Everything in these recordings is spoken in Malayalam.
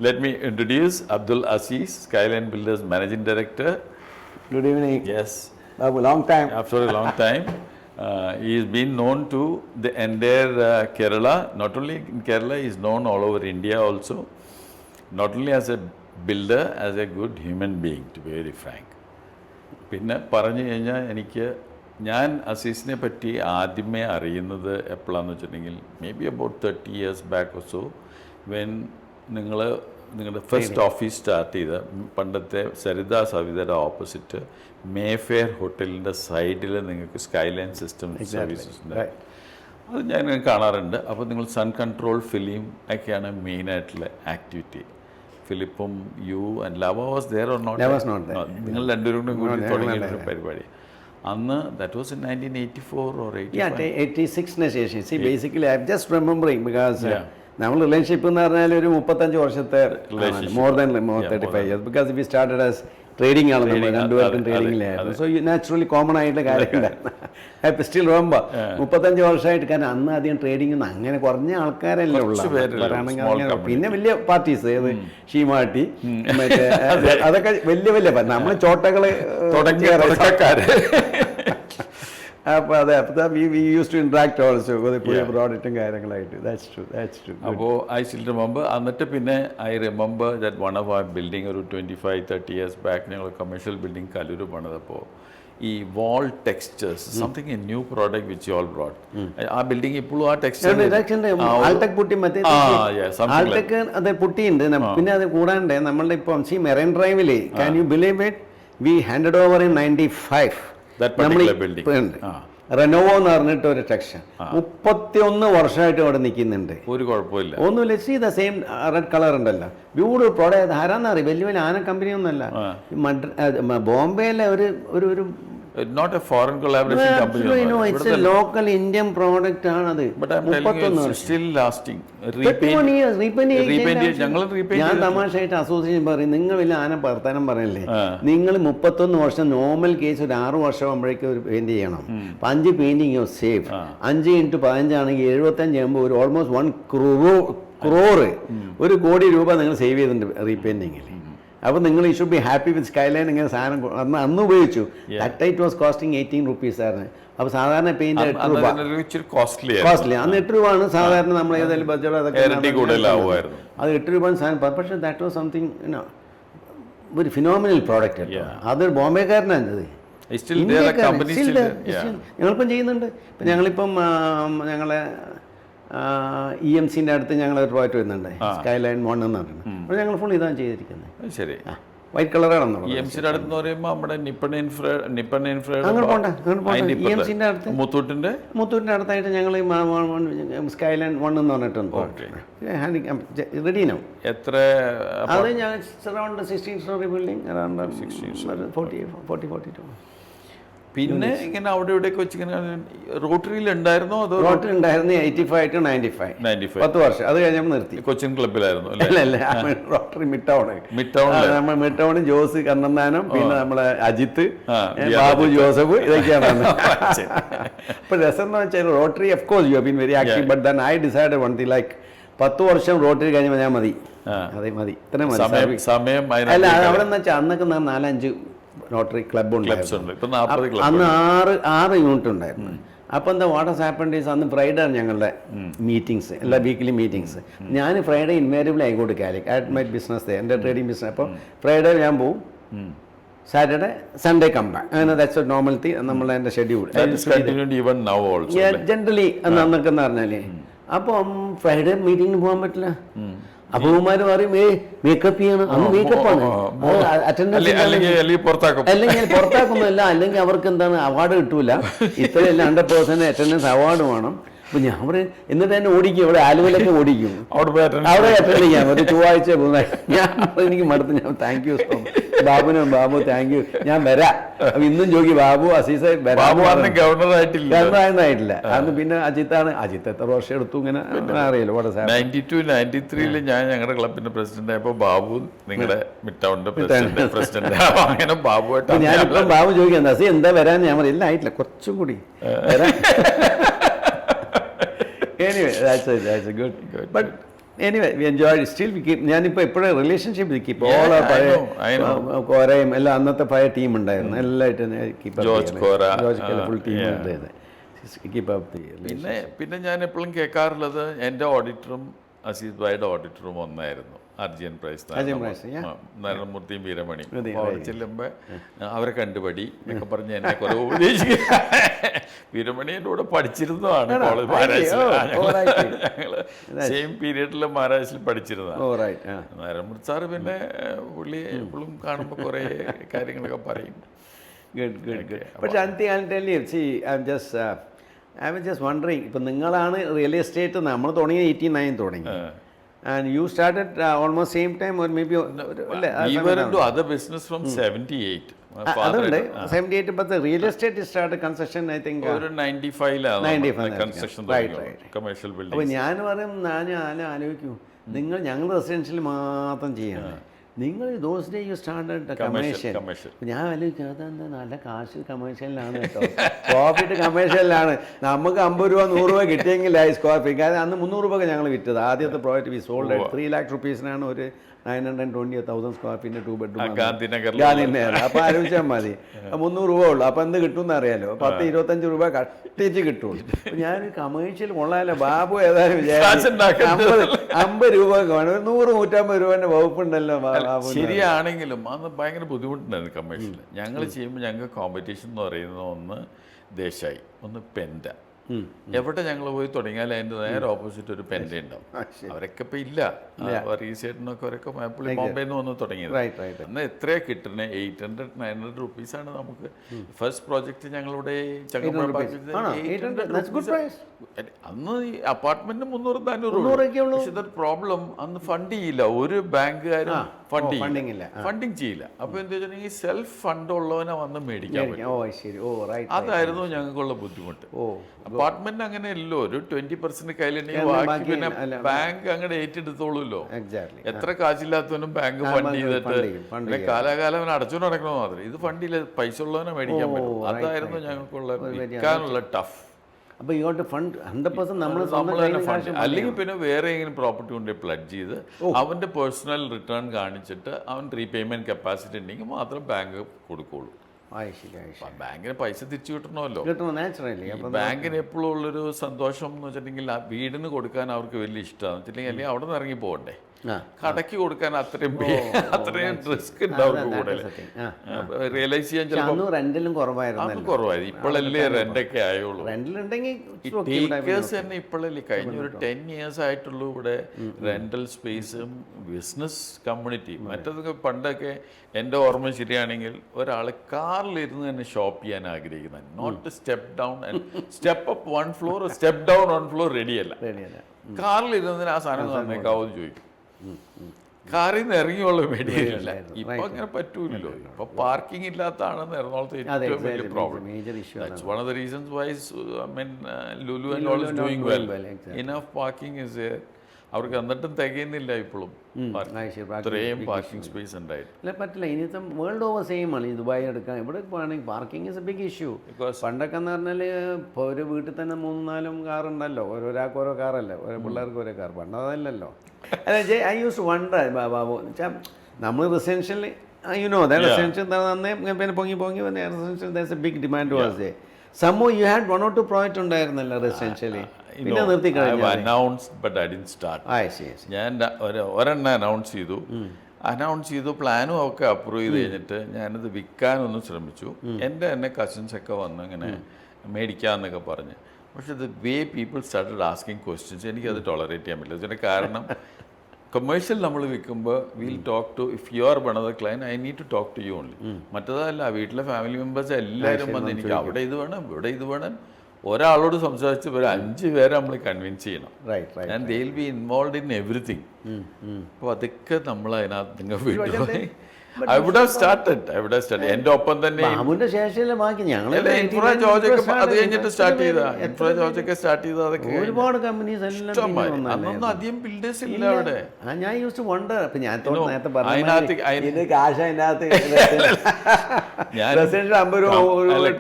let me introduce Abdul Aziz, Skyline Builders Managing Director. Good evening. Yes. Babu, long time. After a long time. He has been known to the entire Kerala. Not only in Kerala, he is known all over India also. Not only as a builder, as a good human being, to be very frank. പിന്നെ പറഞ്ഞു കഴിഞ്ഞാൽ ഞാൻ അസീസിനെ പറ്റി ആദ്യമേ അറിയുന്നത് എപ്പോഴാണെന്ന് വെച്ചിട്ടുണ്ടെങ്കിൽ may be about 30 years back or so when നിങ്ങളുടെ ഫസ്റ്റ് ഓഫീസ് സ്റ്റാർട്ട് ചെയ്ത പണ്ടത്തെ സരിത സവിതയുടെ ഓപ്പോസിറ്റ് മേഫെയർ ഹോട്ടലിൻ്റെ സൈഡിൽ നിങ്ങൾക്ക് സ്കൈലൈൻ സിസ്റ്റം സർവീസസ് ഉണ്ട്. അത് ഞാൻ കാണാറുണ്ട്. അപ്പോൾ നിങ്ങൾ സൺ കൺട്രോൾ ഫിലിം ഒക്കെയാണ് മെയിനായിട്ടുള്ള ആക്ടിവിറ്റി. ഫിലിപ്പും you and Lava was there or not? നിങ്ങൾ രണ്ടുപേരും കൂടി തുടങ്ങിയ പരിപാടി അന്ന് that was in 1984 or 85? Yeah, 86 ശേഷം. See, basically I'm just remembering because നമ്മൾ റിലേഷൻഷിപ്പ് എന്ന് പറഞ്ഞാൽ ഒരു 35 വർഷത്തെ more than 35 years because we started as trading ആണ് നമ്മൾ രണ്ടുപേർക്കും ട്രേഡിങ്ങിലായിരുന്നു. സോ നാച്ചുറലി കോമൺ ആയിട്ടുള്ള കാര്യങ്ങളായിരുന്നു. ഐ സ്റ്റിൽ റിമെമ്പർ 35 വർഷമായിട്ട്. കാരണം അന്ന് അധികം ട്രേഡിംഗ് ഒന്നും അങ്ങനെ കുറഞ്ഞ ആൾക്കാരല്ലേ ഉള്ളൂ. പിന്നെ വലിയ പാർട്ടീസ് ഏത് ഷീമാട്ടി മറ്റേ അതൊക്കെ വലിയ നമ്മൾ ചോട്ടകള് അപ്പോൾ അതെ we use to interact also പുതിയ പ്രോഡക്റ്റും കാര്യങ്ങളായിട്ട്. That's true. അപ്പോൾ ഐ സ്റ്റിൽ റിമെമ്പർ. എന്നിട്ട് പിന്നെ I remember that one of ആ ബിൽഡിംഗ് ഒരു 25-30 years ബാക്ക് ഞങ്ങൾ കമേഴ്ഷ്യൽ ബിൽഡിംഗ് കലൂർ പണിതപ്പോൾ ഈ wall textures something a new product which you all brought. ആ ബിൽഡിംഗ് ഇപ്പോഴും ആ ടെക്സ്ചർ ആൾടെക് പുട്ടി മറ്റേ ആൾടെക് അതെ പുട്ടിയുണ്ട്. പിന്നെ അത് കൂടാണ്ട് നമ്മളുടെ ഇപ്പം മെറൈൻ ഡ്രൈവില് can you believe it we handed over in 95 റെനോവോ എന്ന് പറഞ്ഞിട്ട് ഒരു സെക്ഷൻ 31 വർഷമായിട്ട് അവിടെ നിൽക്കുന്നുണ്ട്. ഒരു കുഴപ്പമില്ല, ഒന്നുമില്ല. See the same red colour ഉണ്ടല്ലോ. Beautiful product. ആരാന്നറിയാം, വലിയ വലിയ ആന കമ്പനിയൊന്നുമല്ല. ബോംബെയിലെ ഒരു not a foreign collaboration company. No, it's a local Indian product ആണത്. But I'm telling you, it's still lasting. 31 years ഞങ്ങൾ ഞാൻ തമാശയായിട്ട് അസോസിയേഷൻ പറയും, നിങ്ങൾ വലിയ ആന വർത്താനം പറയല്ലേ, നിങ്ങൾ 31 വർഷം നോർമൽ കേസ് ഒരു 6 വർഷം ആകുമ്പോഴേക്കും ഒരു പെയിന്റ് ചെയ്യണം. 5 പെയിന്റിങ് യു സേവ്. 5 × 15 ആണെങ്കിൽ 75 ആകുമ്പോൾ ഒരു ഓൾമോസ്റ്റ് 1 crore 1 കോടി രൂപ നിങ്ങൾ സേവ് ചെയ്തിട്ടുണ്ട് റീപെയിന്റിങ്ങിൽ. അപ്പോൾ നിങ്ങൾ you should be happy with skyline. ഇങ്ങനെ സാധനം അന്ന് ഉപയോഗിച്ചു. That time it was costing 18 rupees ആയിരുന്നു. അപ്പോൾ സാധാരണ പെയിന്റ് 8 രൂപ കോസ്റ്റ്ലി. അന്ന് 8 രൂപയാണ് സാധാരണ നമ്മൾ ഏതായാലും ബഡ്ജറ്റ് അതൊക്കെ അത് 8 രൂപ സാധനം. പക്ഷേ ദാറ്റ് വാസ് സംതിങ് ഒരു ഫിനോമിനൽ പ്രോഡക്റ്റ്. അതൊരു ബോംബെക്കാരനാണ്. ഞങ്ങളിപ്പം ചെയ്യുന്നുണ്ട്. ഇപ്പം ഞങ്ങളിപ്പം ഞങ്ങളെ EMCൻ്റെ അടുത്ത് ഞങ്ങൾ ഒരു പ്രോജക്റ്റ് വരുന്നുണ്ട്, സ്കൈലൈൻ 1 എന്ന് പറഞ്ഞിട്ടുണ്ട്. അപ്പോൾ ഞങ്ങൾ ഫുൾ ഇതാണ് ചെയ്തിരിക്കുന്നത്. ശരി, വൈറ്റ് കളറാണെന്ന്. EMCയുടെ അടുത്ത് പറയുമ്പോൾ നമ്മുടെ EMCൻ്റെ അടുത്ത് മുത്തൂറ്റിൻ്റെ അടുത്തായിട്ട് ഞങ്ങൾ സ്കൈലൈൻ 1 എന്ന് പറഞ്ഞിട്ടുണ്ട്. റെഡിനോ എത്ര? അത് ഞാൻ അറൗണ്ട് 16 story ബിൽഡിംഗ്, അറൗണ്ട് 40-42. പിന്നെ ഇങ്ങനെ അവിടെ ഇവിടെയൊക്കെ വെച്ചിങ്ങനെ റോട്ടറിയിൽ ഉണ്ടായിരുന്നോ? അതോ റോട്ടറി ഉണ്ടായിരുന്നു 85 to 95 10 വർഷം. അത് കഴിഞ്ഞപ്പോൾ നിർത്തി. കൊച്ചിൻ ക്ലബിലായിരുന്നു അല്ല, റോട്ടറി മിഡ് നമ്മൾ മിഡ് ടൗൺ ജോസ് കണ്ണന്താനം, പിന്നെ നമ്മളെ അജിത്ത്, ബാബു ജോസഫ്, ഇതൊക്കെയാണ്. ഇപ്പൊ രസം എന്ന് വെച്ചാൽ rotary of course you have been very active, but then I decided one thing like 10 വർഷം റോട്ടറി കഴിഞ്ഞപ്പോൾ ഞാൻ മതി, അതെ മതി, ഇത്രയും മതി സമയം. അല്ല, അവിടെ എന്ന് വെച്ചാൽ അന്നൊക്കെ 4-5 റോട്ടറി ക്ലബ് ഉണ്ടായിരുന്നു. അന്ന് 6 യൂണിറ്റ് ഉണ്ടായിരുന്നു. അപ്പോൾ എന്താ വാട്ട് ഹാസ് ഹാപ്പൻഡ് ഈസ് അന്ന് ഫ്രൈഡേ ആണ് ഞങ്ങളുടെ മീറ്റിംഗ്സ്, എല്ലാ വീക്കിലി മീറ്റിംഗ്സ്. ഞാൻ ഫ്രൈഡേ ഇൻവേരിയബിൾ ആയിക്കോട്ട് കാലിക് ആറ്റ് മൈ ബിസിനസ്, എൻ്റെ ട്രേഡിംഗ് ബിസിനസ്. അപ്പോൾ ഫ്രൈഡേ ഞാൻ പോവും, സാറ്റർഡേ സൺഡേ കം ബാക്ക്. അങ്ങനെ ദാറ്റ്സ് എ നോർമൽ തിങ്. നമ്മൾ എൻ്റെ ഷെഡ്യൂൾ ജനറലി അന്നൊക്കെ എന്ന് പറഞ്ഞാൽ. അപ്പം ഫ്രൈഡേ മീറ്റിങ്ങിന് പോകാൻ പറ്റില്ല. അപ്പൂമാര് പറയും മേക്കപ്പ് ചെയ്യണം, അന്ന് മേക്കപ്പാണ്, അറ്റൻഡൻസ് അല്ലെങ്കിൽ പുറത്താക്കുന്നല്ല, അല്ലെങ്കിൽ അവർക്ക് എന്താണ് അവാർഡ് കിട്ടൂല. ഇത്രയല്ല 100% അറ്റൻഡൻസ് അവാർഡ് വേണം. അപ്പോൾ ഞാൻ പറയും, എന്നിട്ട് തന്നെ ഓടിക്കും, ഇവിടെ ആലുവയിലൊക്കെ ഓടിക്കും, അവിടെ അറ്റൻഡ് ചെയ്യാം ഒരു ചൊവ്വാഴ്ച. ഞാൻ എനിക്ക് മടുത്ത്, ഞാൻ thank you Babu thank you, ഞാൻ വരാം. അപ്പൊ ഇന്നും ചോദിക്കും, ബാബു അസീസ് ഗവർണറായിട്ടില്ല. അന്ന് പിന്നെ അജിത്ത് എത്ര വർഷം എടുത്തു ഇങ്ങനെ അറിയില്ല. 92-93 ഞാൻ ഞങ്ങളുടെ ക്ലബിന്റെ പ്രസിഡന്റ് ആയപ്പോ ബാബു നിങ്ങളുടെ മിഡ് ടൗണിന്റെ പ്രസിഡന്റ്. അങ്ങനെ ബാബുവായിട്ട് ഞാനിപ്പം ബാബു ചോദിക്കുന്നത് അസീ എന്താ വരാൻ? ഞാൻ പറയില്ല, ആയിട്ടില്ല, കുറച്ചും കൂടി വരാൻ. Anyway, that's good. But anyway we enjoy still we keep. ഞാനിപ്പോൾ ഇപ്പോഴും റിലേഷൻഷിപ്പ് കീപ്പ് ഓൾ പഴയ കോരയും എല്ലാം അന്നത്തെ പഴയ ടീം ഉണ്ടായിരുന്നു എല്ലായിട്ടും ജോർജ് കോര ഫുൾ ടീം ഉണ്ടായിരുന്നു. Keep up. പിന്നെ ഞാൻ എപ്പോഴും കേൾക്കാറുള്ളത് എൻ്റെ ഓഡിറ്ററും അസീസ് ഭായിയുടെ ഓഡിറ്ററും ഒന്നായിരുന്നു, അർജുൻ പ്രൈസ്, നാരായണമൂർത്തിയും വീരമണിയും. അവിടെ ചെല്ലുമ്പോൾ അവരെ കണ്ടുപടി എന്നൊക്കെ പറഞ്ഞ് എന്നെ കുറെ ഉപദേശിക്കും. വീരമണി എൻ്റെ കൂടെ പഠിച്ചിരുന്നതാണ് കോളേജ് മഹാരാഷ്ട്രയിൽ, ഞങ്ങള് സെയിം പീരീഡിൽ മഹാരാഷ്ട്രയിൽ പഠിച്ചിരുന്നതാണ്. നാരായണമൂർത്തി സാറ് പിന്നെ പുള്ളി എപ്പോഴും കാണുമ്പോൾ കുറേ കാര്യങ്ങളൊക്കെ പറയും. പക്ഷെ ഐ വാസ് ജസ്റ്റ് വണ്ടറിങ്, ഇപ്പം നിങ്ങളാണ് റിയൽ എസ്റ്റേറ്റ് നമ്മൾ തുടങ്ങി 89 തുടങ്ങി. And you started almost same time or maybe we were into other business from 78. അതുണ്ട് 78, but the real estate started construction I think ഒരു 95 കൺസ്ട്രക്ഷൻ കമേഴ്ഷ്യൽ ബിൽഡിംഗ്. അപ്പോൾ ഞാൻ പറയും, ഞാൻ ആലോചിക്കും, നിങ്ങൾ ഞങ്ങൾ റെസിഡൻഷ്യൽ മാത്രം ചെയ്യാണ്, നിങ്ങൾ those day you started commercial. ഞാൻ ആലോചിക്കും അതെന്താ നല്ല കാശ് കമേഴ്ഷ്യലിലാണ് കേട്ടോ, പ്രോഫിറ്റ് കമേഴ്ഷ്യലിലാണ്. നമുക്ക് 50 രൂപ 100 രൂപ കിട്ടിയെങ്കിൽ സ്ക്വയർ ഫീറ്റ്. കാരണം അന്ന് 300 രൂപ ഞങ്ങൾ വിറ്റത്. ആദ്യത്തെ പ്രോജക്റ്റ് വി സോൾഡ് 3 lakh rupees-നാണ് ഒരു 920,000 സ്ക്വയർ ഫീറ്റിൻ്റെ 2 bedroom ഗാന്ധിനഗർ. അപ്പോൾ ആലോചിച്ചാൽ മതി, 300 രൂപ ഉള്ളൂ. അപ്പോൾ എന്ത് കിട്ടുമെന്ന് അറിയാലോ, 10-25 രൂപ കട്ടിച്ച് കിട്ടുള്ളൂ. ഞാൻ കമേഴ്ഷ്യൽ കൊള്ളാമല്ലോ, ബാബു ഏതായാലും വിചാരിച്ചു 50 രൂപ വേണം, 100-150 രൂപേൻ്റെ വകുപ്പുണ്ടല്ലോ. ശരിയാണെങ്കിലും അന്ന് ഭയങ്കര ബുദ്ധിമുട്ടുണ്ടായിരുന്നു കമേഴ്ഷ്യൽ. ഞങ്ങൾ ചെയ്യുമ്പോൾ ഞങ്ങൾക്ക് കോമ്പറ്റീഷൻ എന്ന് പറയുന്നത് ഒന്ന് ദേശായി, ഒന്ന് പെൻഡ. എവിടെ ഞങ്ങൾ പോയി തുടങ്ങിയാൽ അതിൻ്റെ നേരെ ഓപ്പോസിറ്റ് ഒരു പെൻഡ ഉണ്ടാവും. അവരൊക്കെ ഇപ്പം ഇല്ല, റീസേറ്റിനൊക്കെ അവരൊക്കെ പുള്ളി ബോംബെയിൽ നിന്ന് വന്ന് തുടങ്ങിയത്. അന്ന് എത്രയാണ് കിട്ടുന്നത്? 800-900 rupees-ആണ് നമുക്ക്. ഫസ്റ്റ് പ്രോജക്റ്റ് ഞങ്ങളുടെ അന്ന് അപ്പാർട്ട്മെന്റിന് 300-400. പക്ഷെ ഇതൊരു പ്രോബ്ലം, അന്ന് ഫണ്ട് ചെയ്യില്ല, ഒരു ബാങ്കുകാരും ഫണ്ടിങ് ചെയ്യില്ല. അപ്പൊ എന്താ വെച്ചിട്ടുണ്ടെങ്കിൽ സെൽഫ് ഫണ്ട് ഉള്ളവനെ വന്ന് മേടിക്കാൻ പറ്റും. അതായിരുന്നു ഞങ്ങൾക്കുള്ള ബുദ്ധിമുട്ട്. അപ്പാർട്ട്മെന്റ് അങ്ങനെയല്ലോ, ഒരു 20% കയ്യിലുണ്ടെങ്കിൽ ബാക്കി പിന്നെ ബാങ്ക് അങ്ങനെ ഏറ്റെടുത്തോളൂല്ലോ. എത്ര കാശില്ലാത്തവനും ബാങ്ക് ഫണ്ട് ചെയ്തിട്ട് കാലാകാലം അവൻ അടച്ചു നടക്കണോ മാത്രം. ഇത് ഫണ്ടില്ല, പൈസ ഉള്ളവനെ മേടിക്കാൻ പറ്റും. അതായിരുന്നു ഞങ്ങൾക്കുള്ള വിൽക്കാനുള്ള ടഫ്. അപ്പോൾ ഇങ്ങോട്ട് ഫണ്ട് 100% നമ്മൾ തന്നെ ഫണ്ട്, അല്ലെങ്കിൽ പിന്നെ വേറെ എങ്ങനെ പ്രോപ്പർട്ടി കൊണ്ട് പ്ലഡ് ചെയ്ത് അവൻ്റെ പേഴ്സണൽ റിട്ടേൺ കാണിച്ചിട്ട് അവൻ റീപേയ്മെന്റ് കപ്പാസിറ്റി ഉണ്ടെങ്കിൽ മാത്രം ബാങ്ക് കൊടുക്കുള്ളൂ. ബാങ്കിന് പൈസ തിരിച്ചു കിട്ടണമല്ലോ. ബാങ്കിന് എപ്പോഴും ഉള്ളൊരു സന്തോഷം എന്ന് വെച്ചിട്ടുണ്ടെങ്കിൽ ആ വീടിന് കൊടുക്കാൻ അവർക്ക് വലിയ ഇഷ്ടമാണ് വെച്ചിട്ടുണ്ടെങ്കിൽ, അല്ലെങ്കിൽ അവിടെ നിന്ന് ഇറങ്ങി പോകണ്ടേ, കടക്ക് കൊടുക്കാൻ അത്രയും റിസ്ക് ഉണ്ട് അവർക്ക് കൂടുതൽ. റിയലൈസ് ചെയ്യാൻ ചിലപ്പോൾ റെന്റിലും കുറവായിരുന്നു. ഇപ്പോഴല്ലേ റെന്റൊക്കെ ആയുള്ളൂ. ടേക്കേഴ്സ് തന്നെ ഇപ്പോഴല്ലേ, കഴിഞ്ഞ ഒരു 10 years ആയിട്ടുള്ളൂ ഇവിടെ റെന്റൽ സ്പേസും ബിസിനസ് കമ്മ്യൂണിറ്റി. മറ്റതൊക്കെ പണ്ടൊക്കെ എൻ്റെ ഓർമ്മ ശരിയാണെങ്കിൽ ഒരാൾ കാറിലിരുന്ന് തന്നെ ഷോപ്പ് ചെയ്യാൻ ആഗ്രഹിക്കുന്നത്, not step down step up 1 floor, step down 1 floor റെഡിയല്ല. കാറിലിരുന്നതിന് ആ സാധനം തന്നേക്കാവെന്ന് ചോദിക്കും. കാറിൽ നിന്ന് ഇറങ്ങിയുള്ള മേടിയില്ല. ഇപ്പൊ അങ്ങനെ പറ്റൂല്ലോ. ഇപ്പൊ പാർക്കിംഗ് ഇല്ലാത്തതാണെന്ന് എറണാകുളത്ത് ഏറ്റവും വലിയ problem. That's one of the reasons why Lulu and all is doing well. Enough parking is there. അവർക്ക് എന്നിട്ടും തികയുന്നില്ല ഇപ്പോഴും ഇത്രയും പാർക്കിംഗ് സ്പേസ് ഉണ്ടായിട്ട്. പറ്റില്ല. ഇനിയിപ്പം വേൾഡ് ഓവർ സെയിം ആണ്. ദുബായി എടുക്കാൻ ഇവിടെ പോകണമെങ്കിൽ parking is a big issue. പണ്ടൊക്കെ എന്ന് പറഞ്ഞാൽ ഇപ്പോൾ ഒരു വീട്ടിൽ തന്നെ 3-4 കാറുണ്ടല്ലോ, ഓരോരാൾക്ക് ഓരോ കാറല്ലേ, ഓരോ പിള്ളേർക്ക് ഓരോ കാർ. പണ്ട് അതല്ലല്ലോ. അല്ല, ഐ യൂസ് വണ്ടർ ബാബു വെച്ചാൽ നമ്മൾ റെസിഡൻഷ്യൽ റെസിഡൻഷ്യൽ നന്നേ പിന്നെ പൊങ്ങി പിന്നെ residential that's a big demand was there. Somehow you had 1 or 2 projects ഉണ്ടായിരുന്നല്ലോ റെസിഡൻഷ്യലി. പിന്നെ നിർത്തി കഴിഞ്ഞു. announced but I didn't start. ഞാൻ ഒരെണ്ണം അനൗൺസ് ചെയ്തു, പ്ലാനും ഒക്കെ അപ്രൂവ് ചെയ്ത് കഴിഞ്ഞിട്ട് ഞാനത് വിൽക്കാനൊന്നും ശ്രമിച്ചു. എൻ്റെ തന്നെ കസിൻസൊക്കെ വന്ന് ഇങ്ങനെ മേടിക്കാമെന്നൊക്കെ പറഞ്ഞ്. പക്ഷെ the way people started asking questions എനിക്കത് ടോളറേറ്റ് ചെയ്യാൻ പറ്റില്ല. ഇതിൻ്റെ കാരണം കൊമേഴ്ഷ്യൽ നമ്മൾ വിൽക്കുമ്പോൾ will talk to, if you are one of the client I need to talk to you only. മറ്റേതല്ല, വീട്ടിലെ ഫാമിലി മെമ്പേഴ്സ് എല്ലാവരും വന്ന് എനിക്ക് അവിടെ ഇത് വേണം, ഇവിടെ ഇത് വേണം. ഒരാളോട് സംസാരിച്ച് ഒരു 5 പേരെ നമ്മൾ കൺവിൻസ് ചെയ്യണം. And they will be involve in everything. അപ്പോൾ അതൊക്കെ നമ്മൾ അതിനകത്ത് നിങ്ങൾ വീട്ടിൽ I would have started. എൻ്റെ ഒപ്പം തന്നെ അത് കഴിഞ്ഞിട്ട് സ്റ്റാർട്ട് ചെയ്ത ഇൻഫ്രാജോർജൊക്കെ സ്റ്റാർട്ട് ചെയ്ത അതൊക്കെ ഒരുപാട് കമ്പനീസ് അന്നൊന്നും അധികം ബിൽഡേഴ്സ് ഇല്ല അവിടെ. ഞാൻ യൂസ് ടു വണ്ടർ.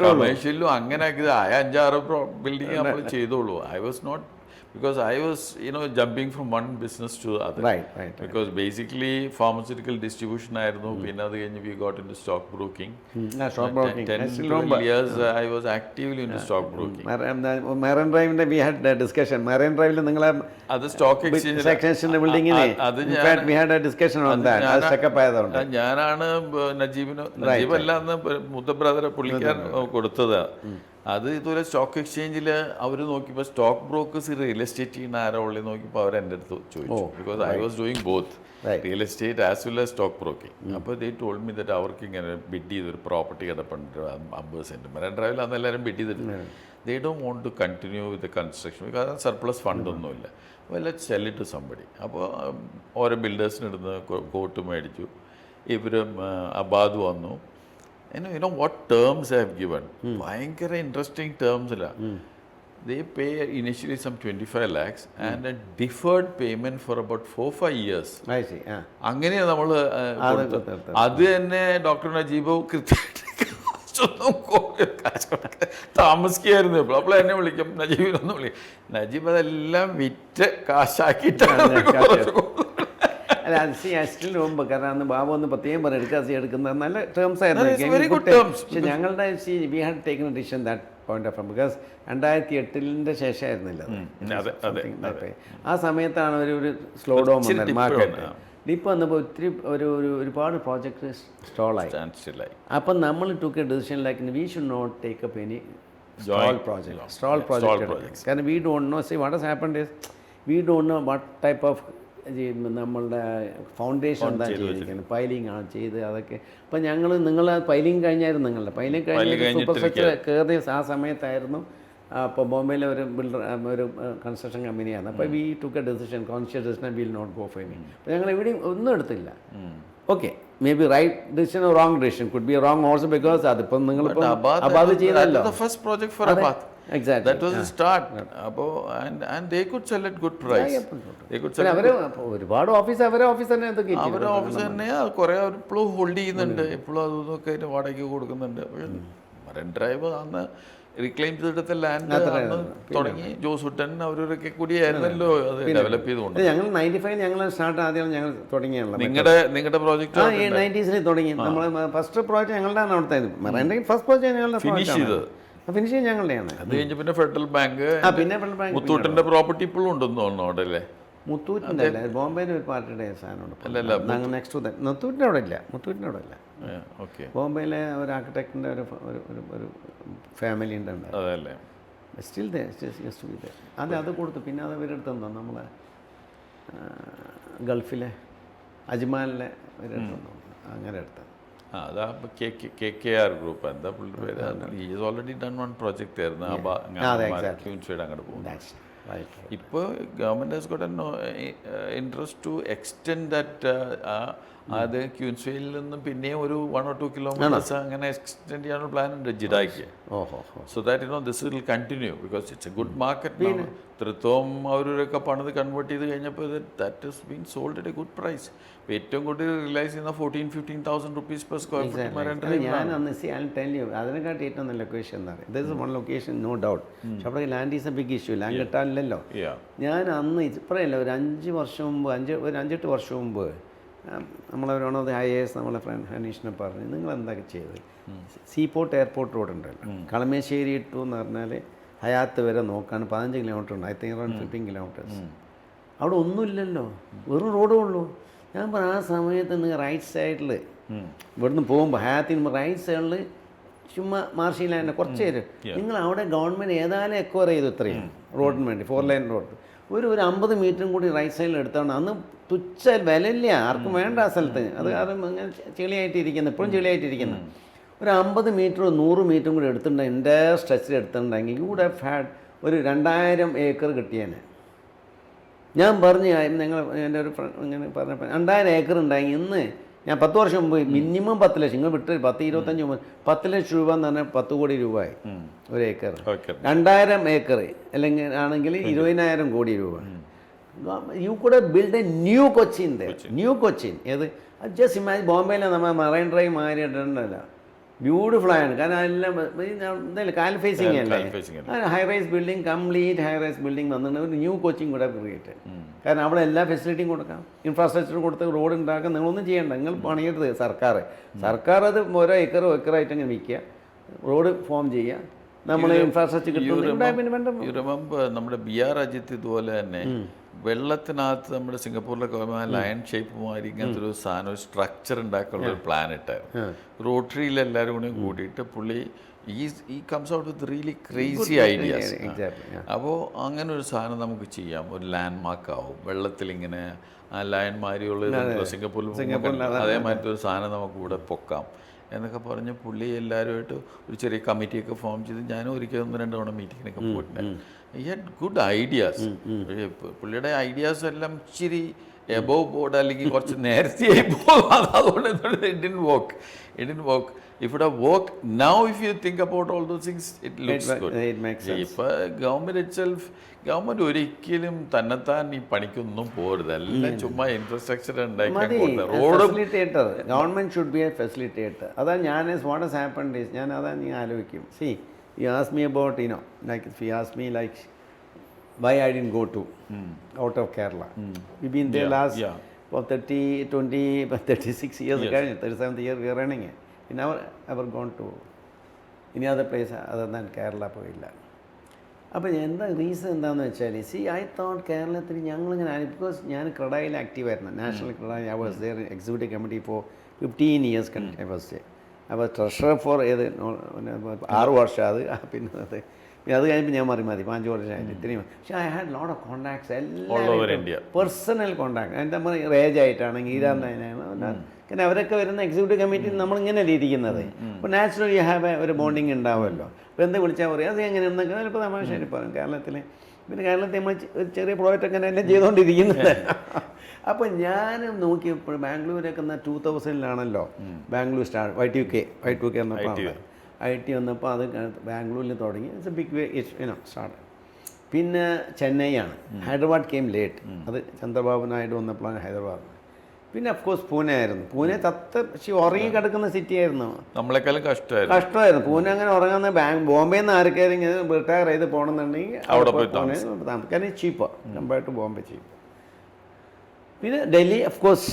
കമേഴ്ഷ്യലും അങ്ങനെ 5-6 ബിൽഡിംഗ് നമ്മൾ ചെയ്തോളൂ. I was not because I was, jumping from one business to the other. Right. Because basically pharmaceutical distribution ആയിരുന്നു, പിന്നെ അത് കഴിഞ്ഞ് we got into stock broking. Stock broking. 10-12 years I was actively into stock broking. Marine Drive we had a discussion. Marine Drive നിങ്ങളെ അത് സ്റ്റോക്ക് എക്സ്ചേഞ്ച് ബിൽഡിങ്ങിന് we had a discussion on that. അത് സ്റ്റക്കപ്പ് ആയതുകൊണ്ട് ഞാനാണ് നജീബല്ല അന്ന് മുത്ത ബ്രദറെ പുള്ളിക്കാരൻ കൊടുത്തത്. അത് ഇതുപോലെ സ്റ്റോക്ക് എക്സ്ചേഞ്ചിൽ അവർ നോക്കിയപ്പോൾ സ്റ്റോക്ക് ബ്രോക്കേഴ്സ് റിയൽ എസ്റ്റേറ്റ് ചെയ്യുന്ന ആരോ ഉള്ളിൽ നോക്കിയപ്പോൾ അവർ എൻ്റെ അടുത്ത് ചോദിച്ചു. Because I was doing both real estate as well as stock broking. അപ്പോൾ ദേ ടോൾഡ് മി ദറ്റ് അവർക്ക് ഇങ്ങനെ ബിഡ് ചെയ്തൊരു പ്രോപ്പർട്ടി കിടപ്പുണ്ട് 50 സെൻറ്റ്. മറൈൻ ഡ്രൈവിൽ അന്ന് എല്ലാവരും ബിഡ് ചെയ്തിട്ടുണ്ട്. They don't want to continue with construction because surplus ഫണ്ടൊന്നുമില്ല. അപ്പോൾ let's sell it to somebody. അപ്പോൾ ഓരോ ബിൽഡേഴ്സിനിടുന്ന് കോട്ട് മേടിച്ചു. ഇവരും അബാദ് വന്നു. You know what terms I have given? ഭയങ്കര interesting ടേംസില. They pay initially some 25 lakhs and a deferred payment for about 4-5 years. അങ്ങനെയാണ് നമ്മൾ അത് തന്നെ ഡോക്ടർ നജീബ് കൃത്യമായിട്ട് താമസിക്കായിരുന്നു. അപ്പോൾ എന്നെ വിളിക്കും, നജീബിനൊന്ന് വിളിക്കും. നജീബ് അതെല്ലാം വിറ്റ് കാശാക്കിയിട്ടാണ്. അല്ല സ്റ്റിൽ മുമ്പ് കാരണം അന്ന് ബാബു ഒന്ന് പ്രത്യേകം പറഞ്ഞ് എടുക്കുന്ന നല്ല ടേംസ് ആയിരുന്നു. പക്ഷെ ഞങ്ങളുടെ we had taken decision that point of because 2008 ശേഷമായിരുന്നില്ല. ആ സമയത്താണ് ഒരു സ്ലോ ഡൗൺ വന്നത് മാർക്കറ്റ്. ഇപ്പോൾ വന്നപ്പോൾ ഒരുപാട് പ്രോജക്റ്റ് സ്റ്റോളായി. അപ്പം നമ്മൾ took a decision like we should not take up any stall project. കാരണം we don't know what has happened is we don't know what type of നമ്മളുടെ ഫൗണ്ടേഷൻ എന്താ ചെയ്തിരിക്കുന്നത്, പൈലിംഗ് ആണ് ചെയ്ത് അതൊക്കെ. അപ്പം നിങ്ങൾ പൈലിംഗ് കഴിഞ്ഞായിരുന്നു, നിങ്ങളുടെ പൈലിംഗ് കഴിഞ്ഞ സൂപ്പർ സ്ട്രക്ചർ കയറിയ ആ സമയത്തായിരുന്നു. അപ്പോൾ ബോംബെയിലെ ഒരു ഒരു കൺസ്ട്രക്ഷൻ കമ്പനിയാണ്. അപ്പോൾ we took a decision, conscious decision, will not go for any. അപ്പോൾ ഞങ്ങൾ എവിടെയും ഒന്നും എടുത്തില്ല. Okay, may be right decision or wrong decision, could be wrong also because അതിപ്പം നിങ്ങളിപ്പോൾ അബാദ് ചെയ്തല്ലോ. First project for Abad. Exactly. That was the start. And they could sell at good price. They could sell. ഒരുപാട് ഓഫീസ് അവരെ ഓഫീസ് തന്നെ അവരുടെ ഓഫീസ് തന്നെ കുറേ ഇപ്പോഴും ഹോൾഡ് ചെയ്യുന്നുണ്ട്. ഇപ്പോഴും അതൊക്കെ അതിന് വാടകയ്ക്ക് കൊടുക്കുന്നുണ്ട്. മറൈൻ ഡ്രൈവ് അന്ന് റീക്ലെയിം ചെയ്തെടുത്ത ലാൻഡ് തുടങ്ങി ജോസുട്ടൻ അവരൊക്കെ കൂടിയായിരുന്നല്ലോ അത് ഡെവലപ്പ് ചെയ്തുകൊണ്ട്. ഞങ്ങൾ 95 ഞങ്ങൾ സ്റ്റാർട്ട് ആദ്യം ഞങ്ങൾ തുടങ്ങിയാണല്ലോ. നിങ്ങളുടെ പ്രോജക്റ്റ് 90s തുടങ്ങി. നമ്മൾ ഫസ്റ്റ് പ്രോജക്റ്റ് ഞങ്ങളുടെ അവിടുത്തെ മറൈൻ ഫസ്റ്റ് പ്രോജക്റ്റ് ഞങ്ങളുടെ ഫിനിഷ് ചെയ്തത്. ഫിനിഷിങ് ഞങ്ങളുടെയാണ്. അത് കഴിഞ്ഞ് പിന്നെ ഫെഡറൽ ബാങ്ക്, മുത്തൂറ്റിന്റെ പ്രോപ്പർട്ടി ഇപ്പോഴും ഉണ്ടെന്ന് തോന്നുന്നു അവിടെ അല്ലേ? മുത്തൂറ്റിൻ്റെ അല്ല, ബോംബെയിൽ ഒരു പാർട്ടിയുടെ സാധനമുണ്ട്. നെക്സ്റ്റ് മുത്തൂറ്റിൻ്റെ അവിടെ ഇല്ല, മുത്തൂറ്റിൻ്റെ അവിടെ ഇല്ല. ബോംബെയിലെ ഒരു ആർക്കിടെക്റ്റിൻ്റെ ഒരു ഫാമിലി ഉണ്ട് അതല്ലേ. സ്റ്റിൽ അത് കൊടുത്തു. പിന്നെ അത് ഇവരെടുത്തെന്തോ നമ്മളെ ഗൾഫിലെ അജ്മാലിലെ ഇവരെടുത്തെന്തോ അങ്ങനെ എടുത്തത്. അതാ KKR ഗ്രൂപ്പ്. എന്താ പുള്ളിയുടെ പേര്? Is already done one project ആയിരുന്നു ക്യൂൻസ്ഫീൽഡ് അങ്ങോട്ട് പോകുന്നത്. ഇപ്പോൾ government has got interest to extend that. അത് ക്യൂൻസ്ഫീൽഡിൽ നിന്ന് പിന്നെയും ഒരു 1 or 2 kilometers അങ്ങനെ എക്സ്റ്റെൻഡ് ചെയ്യാനുള്ള പ്ലാൻ ഉണ്ട് ജിഡായ്ക്ക്. So that this will continue because it's a good market. തൃത്വം അവരൊക്കെ പണിത് കൺവേർട്ട് ചെയ്ത് കഴിഞ്ഞപ്പോൾ that is been sold at a good price. ഏറ്റവും കൂടുതൽ റിലൈസ് ചെയ്യുന്ന 14,000-15,000 rupees per square foot. ഞാൻ അന്ന് അതിനെക്കാട്ടി ഏറ്റവും നല്ല ലൊക്കേഷൻ എന്താ പറയുക? This is one location no doubt. പക്ഷെ അവിടെ land is a big issue. Land കിട്ടാനില്ലല്ലോ. ഞാൻ അന്ന് ഇപ്പോഴല്ല, ഒരു 5 വർഷം മുമ്പ്, 5-8 വർഷം മുമ്പ് നമ്മളവരോണത് IAS നമ്മളെ ഫ്രണ്ട് ഹനീഷിനെ പറഞ്ഞു, നിങ്ങൾ എന്തൊക്കെ ചെയ്തത്? സീപോർട്ട് എയർപോർട്ട് റോഡ് ഉണ്ടല്ലോ, കളമശ്ശേരി ടു എന്ന് പറഞ്ഞാൽ ഹയാത്ത് വരെ നോക്കാൻ 15 കിലോമീറ്റർ ഉണ്ട്. 15 കിലോമീറ്റേഴ്സ്. അവിടെ ഒന്നുമില്ലല്ലോ, വെറും റോഡേ ഉള്ളൂ. ഞാൻ പറഞ്ഞു ആ സമയത്ത് നിങ്ങൾ റൈറ്റ് സൈഡിൽ ഇവിടുന്ന് പോകുമ്പോൾ ഹയാത്തിന് റൈറ്റ് സൈഡിൽ ചുമ്മാ മാർഷി ലാൻഡ് കുറച്ച് പേര് നിങ്ങൾ അവിടെ ഗവൺമെൻറ് ഏതായാലും എക്വയർ ചെയ്തു ഇത്രയും റോഡിന് വേണ്ടി 4 ലൈൻ റോഡ്. ഒരു 50 മീറ്ററും കൂടി റൈറ്റ് സൈഡിൽ എടുത്തോണ്ട് അന്ന് തുച്ഛ വിലയില്ല, ആർക്കും വേണ്ട ആ സ്ഥലത്ത്. അത് അങ്ങനെ ചെളിയായിട്ടിരിക്കുന്നത്, ഇപ്പോഴും ചെളിയായിട്ടിരിക്കുന്നത്. ഒരു 50 മീറ്ററോ 100 മീറ്ററും കൂടി എടുത്തിട്ടുണ്ടെങ്കിൽ എൻ്റെ സ്ട്രെച്ചിൽ എടുത്തിട്ടുണ്ടെങ്കിൽ യു വുഡ് ഹാവ് ഹാഡ് ഒരു 2000 ഏക്കർ കിട്ടിയേനെ. ഞാൻ പറഞ്ഞു, നിങ്ങൾ എൻ്റെ ഒരു ഫ്രണ്ട് ഇങ്ങനെ പറഞ്ഞപ്പോൾ 2000 ഏക്കർ ഉണ്ടായി. ഇന്ന് ഞാൻ 10 വർഷം മുമ്പ് മിനിമം 10 ലക്ഷം, നിങ്ങൾ വിട്ട് 10-25 മുമ്പ് 10 ലക്ഷം രൂപ എന്ന് പറഞ്ഞാൽ 10 കോടി രൂപയായി ഒരു ഏക്കർ. 2000 ഏക്കർ അല്ലെങ്കിൽ ആണെങ്കിൽ 20,000 കോടി രൂപ. You could build A new Cochin. New Cochin ഏത് ജസ്റ്റ് ഇമാജിൻ. ബോംബെയിലെ നമ്മൾ മറൈൻ ഡ്രൈവ് മാറി ഇടണ്ടല്ല, ബ്യൂട്ടിഫുൾ ആണ്. കാരണം എല്ലാം എന്തായാലും കാൽ ഫേസിങ് അല്ലേ, high rice building, complete high rice building വന്നിട്ട് ഒരു ന്യൂ കോച്ചിങ് കൂടെ ക്രിയേറ്റ്. കാരണം അവിടെ എല്ലാ ഫെസിലിറ്റിയും കൊടുക്കാം, ഇൻഫ്രാസ്ട്രക്ചർ കൊടുത്ത് റോഡ് ഉണ്ടാക്കാൻ നിങ്ങളൊന്നും ചെയ്യേണ്ട, നിങ്ങൾ പണിയെടുത്ത് സർക്കാർ അത് ഓരോ ഏക്കറായിട്ട് അങ്ങനെ വിൽക്കുക, റോഡ് ഫോം ചെയ്യുക, നമ്മൾ ഇൻഫ്രാസ്ട്രക്ചർ കിട്ടും. നമ്മുടെ ബി ആർ അജിത്ത് ഇതുപോലെ തന്നെ വെള്ളത്തിനകത്ത് നമ്മുടെ സിംഗപ്പൂരിലൊക്കെ ലയൺ ഷേപ്പ് മാതിരി ഇങ്ങനത്തെ ഒരു സാധനം, ഒരു സ്ട്രക്ചർ ഉണ്ടാക്കാനുള്ള ഒരു പ്ലാൻ ഇട്ടായിരുന്നു. റോട്ടറിയിൽ എല്ലാവരും കൂടി കൂടിയിട്ട് പുള്ളി ഈ comes out with really crazy ideas. അപ്പോൾ അങ്ങനെ ഒരു സാധനം നമുക്ക് ചെയ്യാം, ഒരു ലാൻഡ് മാർക്ക് ആവും വെള്ളത്തിലിങ്ങനെ ആ ലയൺമാരിയുള്ള സിംഗപ്പൂരിൽ അതേമാതിരി ഒരു സാധനം നമുക്ക് ഇവിടെ പൊക്കാം എന്നൊക്കെ പറഞ്ഞ് പുള്ളി എല്ലാവരുമായിട്ട് ഒരു ചെറിയ കമ്മിറ്റിയൊക്കെ ഫോം ചെയ്ത് ഞാനും ഒരിക്കൽ 1-2 തവണ മീറ്റിങ്ങിനൊക്കെ പോയിട്ടുണ്ട്. ഈ ഹാഡ് ഗുഡ് ഐഡിയാസ്. പുള്ളിയുടെ ഐഡിയാസ് എല്ലാം ഇച്ചിരി എബോവ് ബോർഡ് അല്ലെങ്കിൽ കുറച്ച് നേരത്തെയായി പോകും. അതുകൊണ്ട് it didn't work. If it have worked, now if you think about all those things, it looks good. It makes sense. ഇപ്പോൾ ഗവൺമെൻറ് ഒരിക്കലും തന്നെത്താൻ ഈ പണിക്കൊന്നും പോരുത്, എല്ലാം ചുമ്മാ ഇൻഫ്രാസ്ട്രക്ചർ ഉണ്ടാക്കി facilitator. Government should be A facilitator. അതാണ് വാട്ട് ഹാസ് ഹാപ്പൻഡ് ഈസ്, ഞാൻ അതാണ് നീ ആലോചിക്കും. C you ask me about, like if you ask me like why I didn't go to out of Kerala. We've been there last for 36 years, 37th year we are running it. We never ever gone to any other place other than Kerala പോയില്ല. അപ്പോൾ എന്താ റീസൺ എന്താണെന്ന് വെച്ചാൽ, ഐ തോട്ട് കേരളത്തിൽ ഞങ്ങളിങ്ങനെ, ബിക്കോസ് ഞാൻ ക്രഡയിൽ ആക്റ്റീവായിരുന്നു, national CREDAI. I was there executive committee for 15 years I was there. അപ്പോൾ ട്രഷറർ ഫോർ 6 വർഷം അത്. പിന്നെ അത് കഴിഞ്ഞപ്പോൾ ഞാൻ മതി 5 വർഷമായിട്ട് ഇത്രയും. പക്ഷേ I had lot of contacts, എല്ലാവരും പേഴ്സണൽ കോൺടാക്ട്. എന്താ പറയുക, റേജ് ആയിട്ടാണെങ്കിൽ ഈരാനാണ്, കാരണം അവരൊക്കെ വരുന്ന എക്സിക്യൂട്ടീവ് കമ്മിറ്റിയിൽ നമ്മളിങ്ങനെയല്ലേ ഇരിക്കുന്നത്. അപ്പോൾ നാച്ചുറലി യു ഹാവ് ഒരു ബോണ്ടിങ് ഉണ്ടാവുമല്ലോ. അപ്പോൾ എന്ത് വിളിച്ചാൽ പറയും, അത് എങ്ങനെയാണെന്നൊക്കെ ചിലപ്പോൾ തമാശയായിട്ട് പറയും. പിന്നെ കേരളത്തിൽ നമ്മൾ ഒരു ചെറിയ പ്രോജക്റ്റ് അങ്ങനെ എല്ലാം ചെയ്തുകൊണ്ടിരിക്കുന്നത്. അപ്പോൾ ഞാൻ നോക്കിയപ്പോൾ ബാംഗ്ലൂരൊക്കെ 2000-ലാണല്ലോ ബാംഗ്ലൂർ സ്റ്റാർട്ട്, Y2K എന്നപ്പോൾ IT വന്നപ്പോൾ അത് ബാംഗ്ലൂരിൽ തുടങ്ങി. It's a big way start. പിന്നെ ചെന്നൈയാണ്, ഹൈദരാബാദ് കെയിം ലേറ്റ്. അത് ചന്ദ്രബാബു നായിഡു വന്നപ്പോഴാണ് ഹൈദരാബാദ്. പിന്നെ അഫ്കോഴ്സ് പൂനെ ആയിരുന്നു. പൂനെ പക്ഷേ ഉറങ്ങി കിടക്കുന്ന സിറ്റി ആയിരുന്നു, നമ്മളെക്കാളും കഷ്ടമായിരുന്നു. പൂനെ അങ്ങനെ ഉറങ്ങുന്ന ബോംബെയിൽ നിന്ന് ആർക്കാരെങ്കിലും റിട്ടയർ ചെയ്ത് പോകണമെന്നുണ്ടെങ്കിൽ അവിടെ പോയി താമസിക്കും, കാരണം ചീപ്പാണ് കമ്പയർ ടു ബോംബെ ചീപ്പ്. പിന്നെ ഡൽഹി അഫ്കോഴ്സ്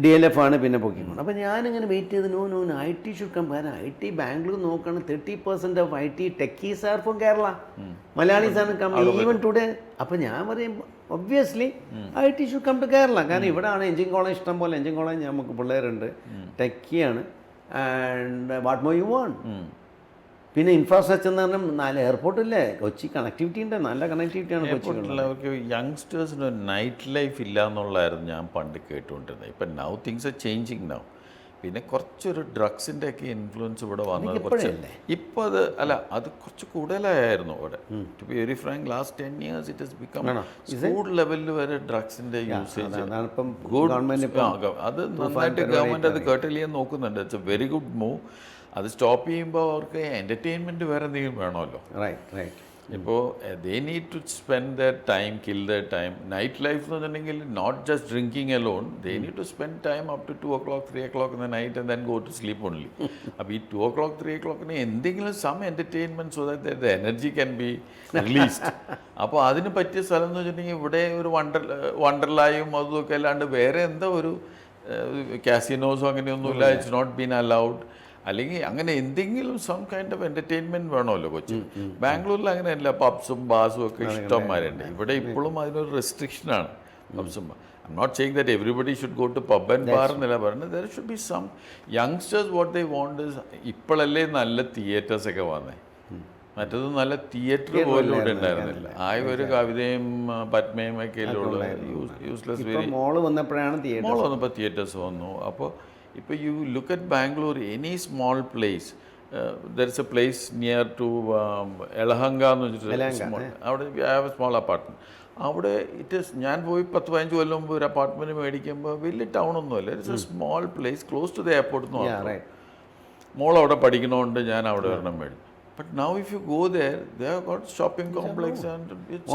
DLF ആണ് പിന്നെ പൊക്കിക്കൊണ്ട്. അപ്പോൾ ഞാനിങ്ങനെ വെയിറ്റ് ചെയ്ത് നോ IT ഷുഡ് കം. കാരണം IT ബാംഗ്ലൂർ നോക്കുകയാണ് 30% of IT techies are from Kerala, Malayalis ആണ് കം ഈവൻ ടുഡേ. അപ്പോൾ ഞാൻ പറയും obviously IT should come to Kerala. കാരണം ഇവിടെയാണ് എഞ്ചിൻ കോളേജ് ഇഷ്ടം പോലെ. എഞ്ചിൻ കോളേജ് നമുക്ക് പിള്ളേരുണ്ട്, ടെക്കിയാണ്, and what more you want. പിന്നെ ഇൻഫ്രാസ്ട്രക്ചർ എന്ന് പറഞ്ഞാൽ 4 എയർപോർട്ടില്ലേ, കൊച്ചി കണക്ടിവിറ്റി ഉണ്ട്, നല്ല കണക്ടിവിറ്റിയാണ് കൊച്ചിയിൽ. അവർക്ക് യങ്സ്റ്റേഴ്സിന് നൈറ്റ് ലൈഫ് ഇല്ല എന്നുള്ളതായിരുന്നു ഞാൻ പണ്ട് കേട്ടുകൊണ്ടിരുന്നത്. ഇപ്പം now things are changing now. പിന്നെ കുറച്ചൊരു ഡ്രഗ്സിൻ്റെ ഒക്കെ ഇൻഫ്ലുവൻസ് ഇവിടെ വന്നത് കുറച്ച്. ഇപ്പോൾ അത് കുറച്ച് കൂടുതലായിരുന്നു ഇവിടെ. To be very frank, last 10 years it has become school ലെവലിൽ വരെ ഡ്രഗ്സിൻ്റെ യൂസേജ്. അത് നന്നായിട്ട് ഗവൺമെൻറ് അത് കേർട്ടൽ ചെയ്യാൻ നോക്കുന്നുണ്ട്. It's a very good move. അത് സ്റ്റോപ്പ് ചെയ്യുമ്പോൾ അവർക്ക് എൻ്റർടൈൻമെൻറ്റ് വേറെ എന്തെങ്കിലും വേണമല്ലോ. ഇപ്പോൾ they need to spend their time, kill their time. Night life എന്ന് പറഞ്ഞിട്ടുണ്ടെങ്കിൽ not just drinking alone, they need to spend time up to 2 o'clock 3 o'clock in the night and then go to sleep only. അപ്പോൾ ഈ 2 o'clock 3 o'clock എന്തെങ്കിലും some entertainment so that the energy can be released. അപ്പോൾ അതിന് പറ്റിയ സ്ഥലം എന്ന് വെച്ചിട്ടുണ്ടെങ്കിൽ ഇവിടെ ഒരു വണ്ടർലായും അതുമൊക്കെ അല്ലാണ്ട് വേറെ എന്താ ഒരു കാസിനോസോ അങ്ങനെയൊന്നുമില്ല. It's not been allowed. അല്ലെങ്കിൽ അങ്ങനെ എന്തെങ്കിലും സം കൈൻഡ് ഓഫ് എൻ്റർടൈൻമെൻറ്റ് വേണമല്ലോ കൊച്ചി. ബാംഗ്ലൂരിൽ അങ്ങനെയല്ല, പബ്സും ബാസും ഒക്കെ ഇഷ്ടംമാരുണ്ട്. ഇവിടെ ഇപ്പോഴും അതിനൊരു റെസ്ട്രിക്ഷനാണ് പബ്സും. I'm not saying that everybody should go to pub and bar എന്നല്ല പറയുന്നത്. There should be some youngsters what they want is, ഇപ്പോഴല്ലേ നല്ല തിയേറ്റേഴ്സൊക്കെ വന്നേ. മറ്റത് നല്ല തിയേറ്റർ പോലും ഇവിടെ ഉണ്ടായിരുന്നില്ല. ഒരു കവിതയും പത്മയും ഒക്കെ യൂസ്ലെസ്. മോള് വന്നപ്പോൾ തിയേറ്റേഴ്സ് വന്നു. അപ്പോൾ ഇപ്പോൾ you look at Bangalore, any small place, there is a place near to Yelahanka എന്ന് വെച്ചിട്ട് അവിടെ I have a small apartment. അവിടെ ഞാൻ പോയി 10-15 കൊല്ലം മുമ്പ് ഒരു അപ്പാർട്ട്മെൻറ്റ് മേടിക്കുമ്പോൾ വലിയ ടൗണൊന്നുമല്ല. It's a small place close to the airport എന്ന് പറഞ്ഞു. മോൾ അവിടെ പഠിക്കണോണ്ട് ഞാൻ അവിടെ വരണം മേടിക്കും. But now if you go there, they have got shopping complex and it's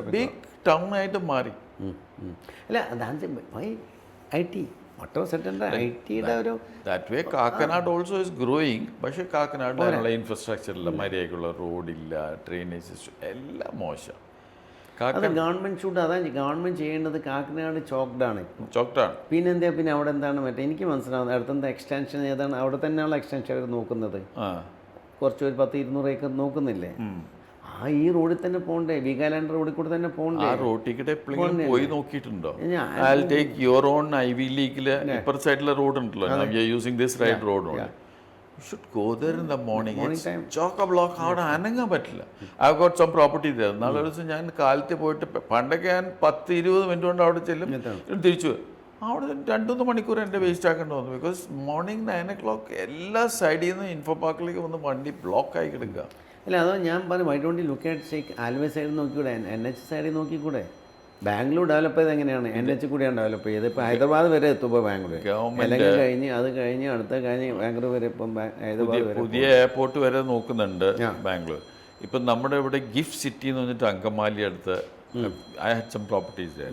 a big town ആയിട്ട് മാറി. അല്ല അതാണ് IT വാട്ട് വാസ് സെറ്റിൻ്റെ IT-യുടെ ഒരു that way Kakkanad also is growing. പക്ഷേ കാക്കനാട് അതിനുള്ള ഇൻഫ്രാസ്ട്രക്ചറില്ല, മര്യാദയ്ക്കുള്ള റോഡില്ല, ഡ്രെയിനേജ് സിസ്റ്റം എല്ലാം മോശം. അത് ഗവൺമെൻറ് ഷൂട്ട് അതാണ് ഗവൺമെൻറ് ചെയ്യേണ്ടത്. കാക്കനാട് ചോക്ഡാണ്, ചോക്ടാണ്. പിന്നെന്താ പിന്നെ അവിടെ എന്താണ് മറ്റേ എനിക്ക് മനസ്സിലാവുന്നത് അടുത്തെന്താ എക്സ്റ്റൻഷൻ ഏതാണ് അവിടെ തന്നെയുള്ള എക്സ്റ്റൻഷൻ അവർ നോക്കുന്നത്. കുറച്ച് ഒരു 100-200 ഏക്കർ നോക്കുന്നില്ലേ? ഈ റോഡിൽ തന്നെ പോകണ്ടേ? വീഗാലാൻഡ് റോഡിൽ കൂടെ തന്നെ പോകണ്ടേ? ആ റോട്ടിക്കിടെ എപ്പോഴെങ്കിലും പോയി നോക്കിയിട്ടുണ്ടോ? I will take your own ivy ലീഗിൽ ഇപ്പർ സൈഡിലെ റോഡ് ഉണ്ടല്ലോ, we are using this right road on. You should go there in the morning. It's chock-a-block. അവിടെ അനങ്ങാൻ പറ്റില്ല. I have got some property there. നാളെ ഒരു ദിവസം ഞാൻ കാലത്ത് പോയിട്ട് പണ്ടൊക്കെ ഞാൻ 10-20 മിനിറ്റ് കൊണ്ട് അവിടെ ചെല്ലും, തിരിച്ചു അവിടെ 2-3 മണിക്കൂർ എൻ്റെ വേസ്റ്റ് ആക്കേണ്ടി വന്നു. ബിക്കോസ് മോർണിംഗ് 9 o'clock എല്ലാ സൈഡിൽ നിന്ന് ഇൻഫോ പാർക്കിലേക്ക് വന്ന് വണ്ടി ബ്ലോക്കായി കിടക്കുക. അല്ല അതോ ഞാൻ പറഞ്ഞു why don't you look at sake Alwaye സൈഡിൽ നോക്കിക്കൂടെ, NH സൈഡിൽ നോക്കിക്കൂടെ? ബാംഗ്ലൂർ ഡെവലപ്പ് ചെയ്ത് എങ്ങനെയാണ്? NH കൂടിയാണ് ഡെവലപ്പ് ചെയ്തത്. ഇപ്പോൾ ഹൈദരാബാദ് വരെ എത്തുമ്പോൾ ബാംഗ്ലൂർ അല്ലെങ്കിൽ കഴിഞ്ഞ് അത് കഴിഞ്ഞ് അടുത്ത കഴിഞ്ഞ് ബാംഗ്ലൂർ വരെ ഇപ്പം ഹൈദരാബാദ് വരെ പുതിയ എയർപോർട്ട് വരെ നോക്കുന്നുണ്ട് ബാംഗ്ലൂർ. ഇപ്പം നമ്മുടെ ഇവിടെ ഗിഫ്റ്റ് സിറ്റി എന്ന് പറഞ്ഞിട്ട് അങ്കമാലി അടുത്ത് ഐ ഹാഡ് സം പ്രോപ്പർട്ടീസ്.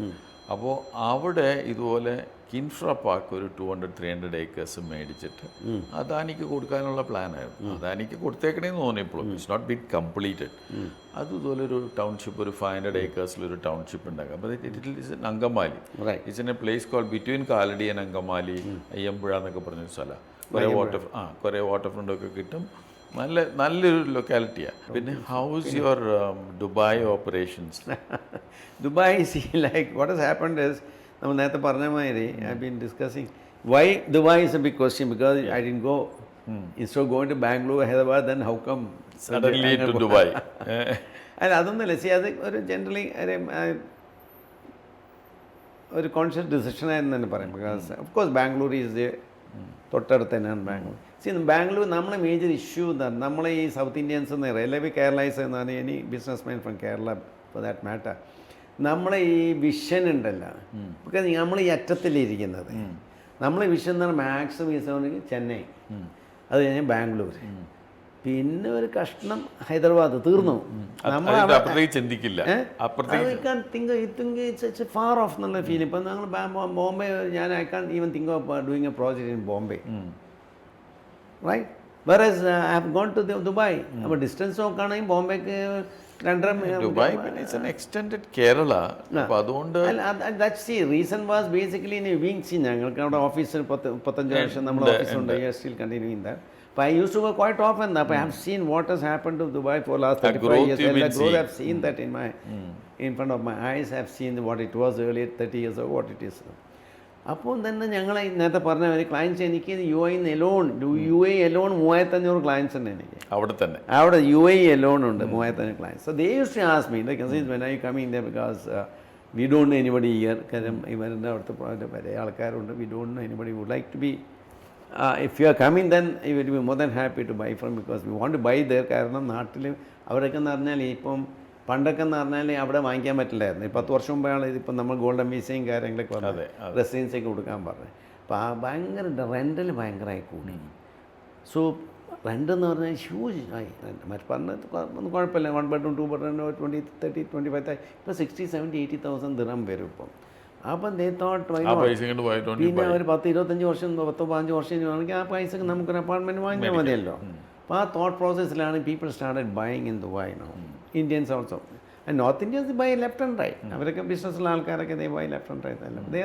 അപ്പോൾ അവിടെ ഇതുപോലെ കിൻഫ്ര പാർക്ക് ഒരു 200-300 ഏക്കേഴ്സ് മേടിച്ചിട്ട് അദാനിക്ക് കൊടുക്കാനുള്ള പ്ലാനായിരുന്നു. അദാനിക്ക് കൊടുത്തേക്കണേന്ന് തോന്നിയപ്പോഴും ഇറ്റ്സ് നോട്ട് ബീൻ കംപ്ലീറ്റഡ്. അതുപോലെ ഒരു ടൗൺഷിപ്പ് ഒരു 500 ഏക്കേഴ്സിലൊരു ടൗൺഷിപ്പ് ഉണ്ടാക്കാം. അപ്പോൾ it is in Angamaly. It's in A place call between Kalady and Angamaly, Ayyampuzha എന്നൊക്കെ പറഞ്ഞൊരു സ്ഥലം. കുറേ വാട്ടർ ഫ്രണ്ടൊക്കെ കിട്ടും. നല്ലൊരു ലൊക്കാലിറ്റിയാണ്. പിന്നെ house your Dubai operations? Dubai like what has happened is നമ്മൾ നേരത്തെ പറഞ്ഞ മാതിരി I been discussing why Dubai is a big question because I didn't go instead of going to Bangalore Hyderabad then how come suddenly to Dubai? അല്ല അതൊന്നുമില്ല. സി അത് ഒരു ജനറലി ഒരു കോൺഷ്യസ് ഡിസിഷനായിരുന്നു തന്നെ പറയാം. Because of course Bangalore is തൊട്ടടുത്ത് തന്നെയാണ് ബാംഗ്ലൂർ. ബാംഗ്ലൂർ നമ്മളെ മേജർ ഇഷ്യൂ എന്താണ്, നമ്മളെ ഈ സൗത്ത് ഇന്ത്യൻസ് എന്ന് പറയുക അല്ലെങ്കിൽ കേരളൈസ് എന്നാണ് any business man from Kerala for that matter, നമ്മളെ ഈ വിഷൻ ഉണ്ടല്ലോ. ബിക്കോസ് നമ്മൾ ഈ അറ്റത്തിലിരിക്കുന്നത് നമ്മളെ വിഷൻ എന്ന് പറഞ്ഞാൽ മാക്സിമം വീസ ചെന്നൈ, അത് കഴിഞ്ഞാൽ ബാംഗ്ലൂർ, പിന്നെ ഒരു കഷ്ണം ഹൈദരാബാദ്, തീർന്നു. നമ്മൾ ചിന്തിക്കില്ല ഫാർ ഓഫ് എന്നുള്ള ഫീൽ. ഇപ്പം ഞങ്ങൾ ബോംബെ, ഞാൻ I can even think of doing a project in Bombay, right? whereas I have gone to Dubai. അപ്പോൾ ഡിസ്റ്റൻസ് നോക്കുകയാണെങ്കിൽ ബോംബെക്ക് 2.5 ദുബായ് പിന്നെ ഇറ്റ്സ് ആൻ എക്സ്റ്റെൻഡഡ് കേരള. അപ്പോൾ അതുകൊണ്ട് that's the reason was basically in wing. See ഞങ്ങൾക്ക് അവിടെ ഓഫീസിൽ 35 വർഷം നമ്മുടെ ഓഫീസുണ്ട്. You are still continuing that. But I used to go quite often. I have seen what has happened to Dubai for last 35 years. And the growth, I have seen that in front of my eyes. I have seen what it was earlier 30 years ago, what it is now. അപ്പോൾ തന്നെ ഞങ്ങൾ നേരത്തെ പറഞ്ഞ ഒരു ക്ലയൻസ് എനിക്ക് UAE എലോൺ 3500 ക്ലയൻസ് ഉണ്ട് എനിക്ക് അവിടെ തന്നെ. അവിടെ UAE എലോൺ ഉണ്ട് 3500 clients. So they used to ask me, like, when are you coming there, because we don't know anybody here. കാരണം ഇവരുടെ അവിടുത്തെ പല ആൾക്കാരുണ്ട്. We don't know anybody who would like to be. If you are coming, then you will be more than happy to buy from, because we want to buy there. കാരണം നാട്ടിൽ അവരൊക്കെ എന്ന് പറഞ്ഞാൽ ഇപ്പം പണ്ടൊക്കെ എന്ന് പറഞ്ഞാൽ അവിടെ വാങ്ങിക്കാൻ പറ്റില്ലായിരുന്നു. 10 വർഷം മുമ്പാണ് ഇതിപ്പം നമ്മൾ ഗോൾഡൻ വിസയും കാര്യങ്ങളൊക്കെ പറഞ്ഞത്, റെസിഡൻസൊക്കെ കൊടുക്കാൻ പറഞ്ഞത്. അപ്പോൾ ഭയങ്കര റെൻ്റൽ ഭയങ്കരമായി കൂടി. സോ റെൻ്റ് എന്ന് പറഞ്ഞാൽ ഹ്യൂജ് ആയി. മറ്റു പറഞ്ഞത് ഒന്നും കുഴപ്പമില്ല, 1 bedroom 2 bedroom 20, 30, 25,000, ഇപ്പോൾ 60, 70, 80,000 ദിർഹം വരും ഇപ്പം. അപ്പം ദേ തോട്ട് പിന്നെ ഒരു 10-25 വർഷം 10-15 വർഷം ആണെങ്കിൽ ആ പൈസക്ക് നമുക്കൊരു അപ്പാർട്ട്മെൻറ്റ് വാങ്ങിയാൽ മതിയല്ലോ. അപ്പോൾ ആ തോട്ട് പ്രോസസ്സിലാണ് people started buying in Dubai now. Indians also. And North Indians buy left and right. അവരൊക്കെ ബിസിനസ്സിലെ ആൾക്കാരൊക്കെ they buy left and right.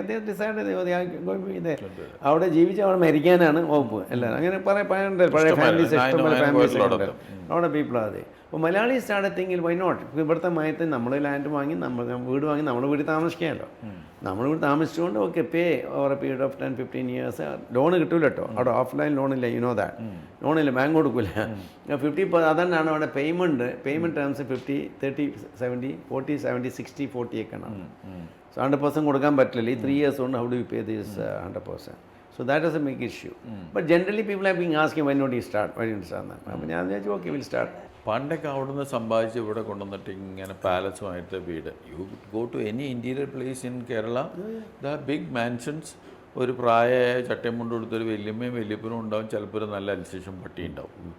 They decided they are going to be there. അവിടെ ജീവിച്ച് അവിടെ മരിക്കാനാണ് വകുപ്പ് എല്ലാവരും. അങ്ങനെ പറയുന്നുണ്ട്. പഴയ ഫാമിലീസ് ഇഷ്ടംപോലെ ഫാമിലീസ് ഉണ്ട് അവിടെ പീപ്പിൾ. അതെ. അപ്പോൾ മലയാളി സ്റ്റാർട്ട് തിങ്കിൽ വൈ നോട്ട്, ഇവിടുത്തെ മയത്തിൽ നമ്മൾ ലാൻഡ് വാങ്ങി വീട് വാങ്ങി നമ്മുടെ വീട്ടിൽ താമസിക്കാമല്ലോ. നമ്മൾ വീട് താമസിച്ചുകൊണ്ട് okay pay over a period of 10-15 years. Loan കിട്ടൂല കേട്ടോ അവിടെ, ഓഫ്ലൈൻ ലോണില്ല. യുനോ ദാറ്റ് ലോണില്ല, ബാങ്ക് കൊടുക്കില്ല. 50 അതന്നാണ് അവിടെ പേയ്മെൻറ്റ് ടേംസ് 50, 30, 70, 40, 70, 60, 40 ഒക്കെയാണ്. സോ 100% കൊടുക്കാൻ പറ്റില്ല. ഈ 3 years കൊണ്ട് how do you pay this 100%? So that is a big issue. But generally people have been asking when would you start? Why didn't you start that? അപ്പോൾ ഞാൻ വിചാരിച്ചു ഓക്കെ വിൽ സ്റ്റാർട്ട്. പണ്ടൊക്കെ അവിടുന്ന് സമ്പാദിച്ച് ഇവിടെ കൊണ്ടുവന്നിട്ട് ഇങ്ങനെ പാലസുമായിട്ട് വീട്. You go to any interior place in Kerala, the big mansions. ഒരു പ്രായമായ ചട്ടയും മുണ്ട് കൊടുത്തൊരു വല്യമ്മയും വല്യപ്പനും ഉണ്ടാവും, ചിലപ്പോൾ ഒരു നല്ല അൽസേഷൻ പട്ടി ഉണ്ടാവും.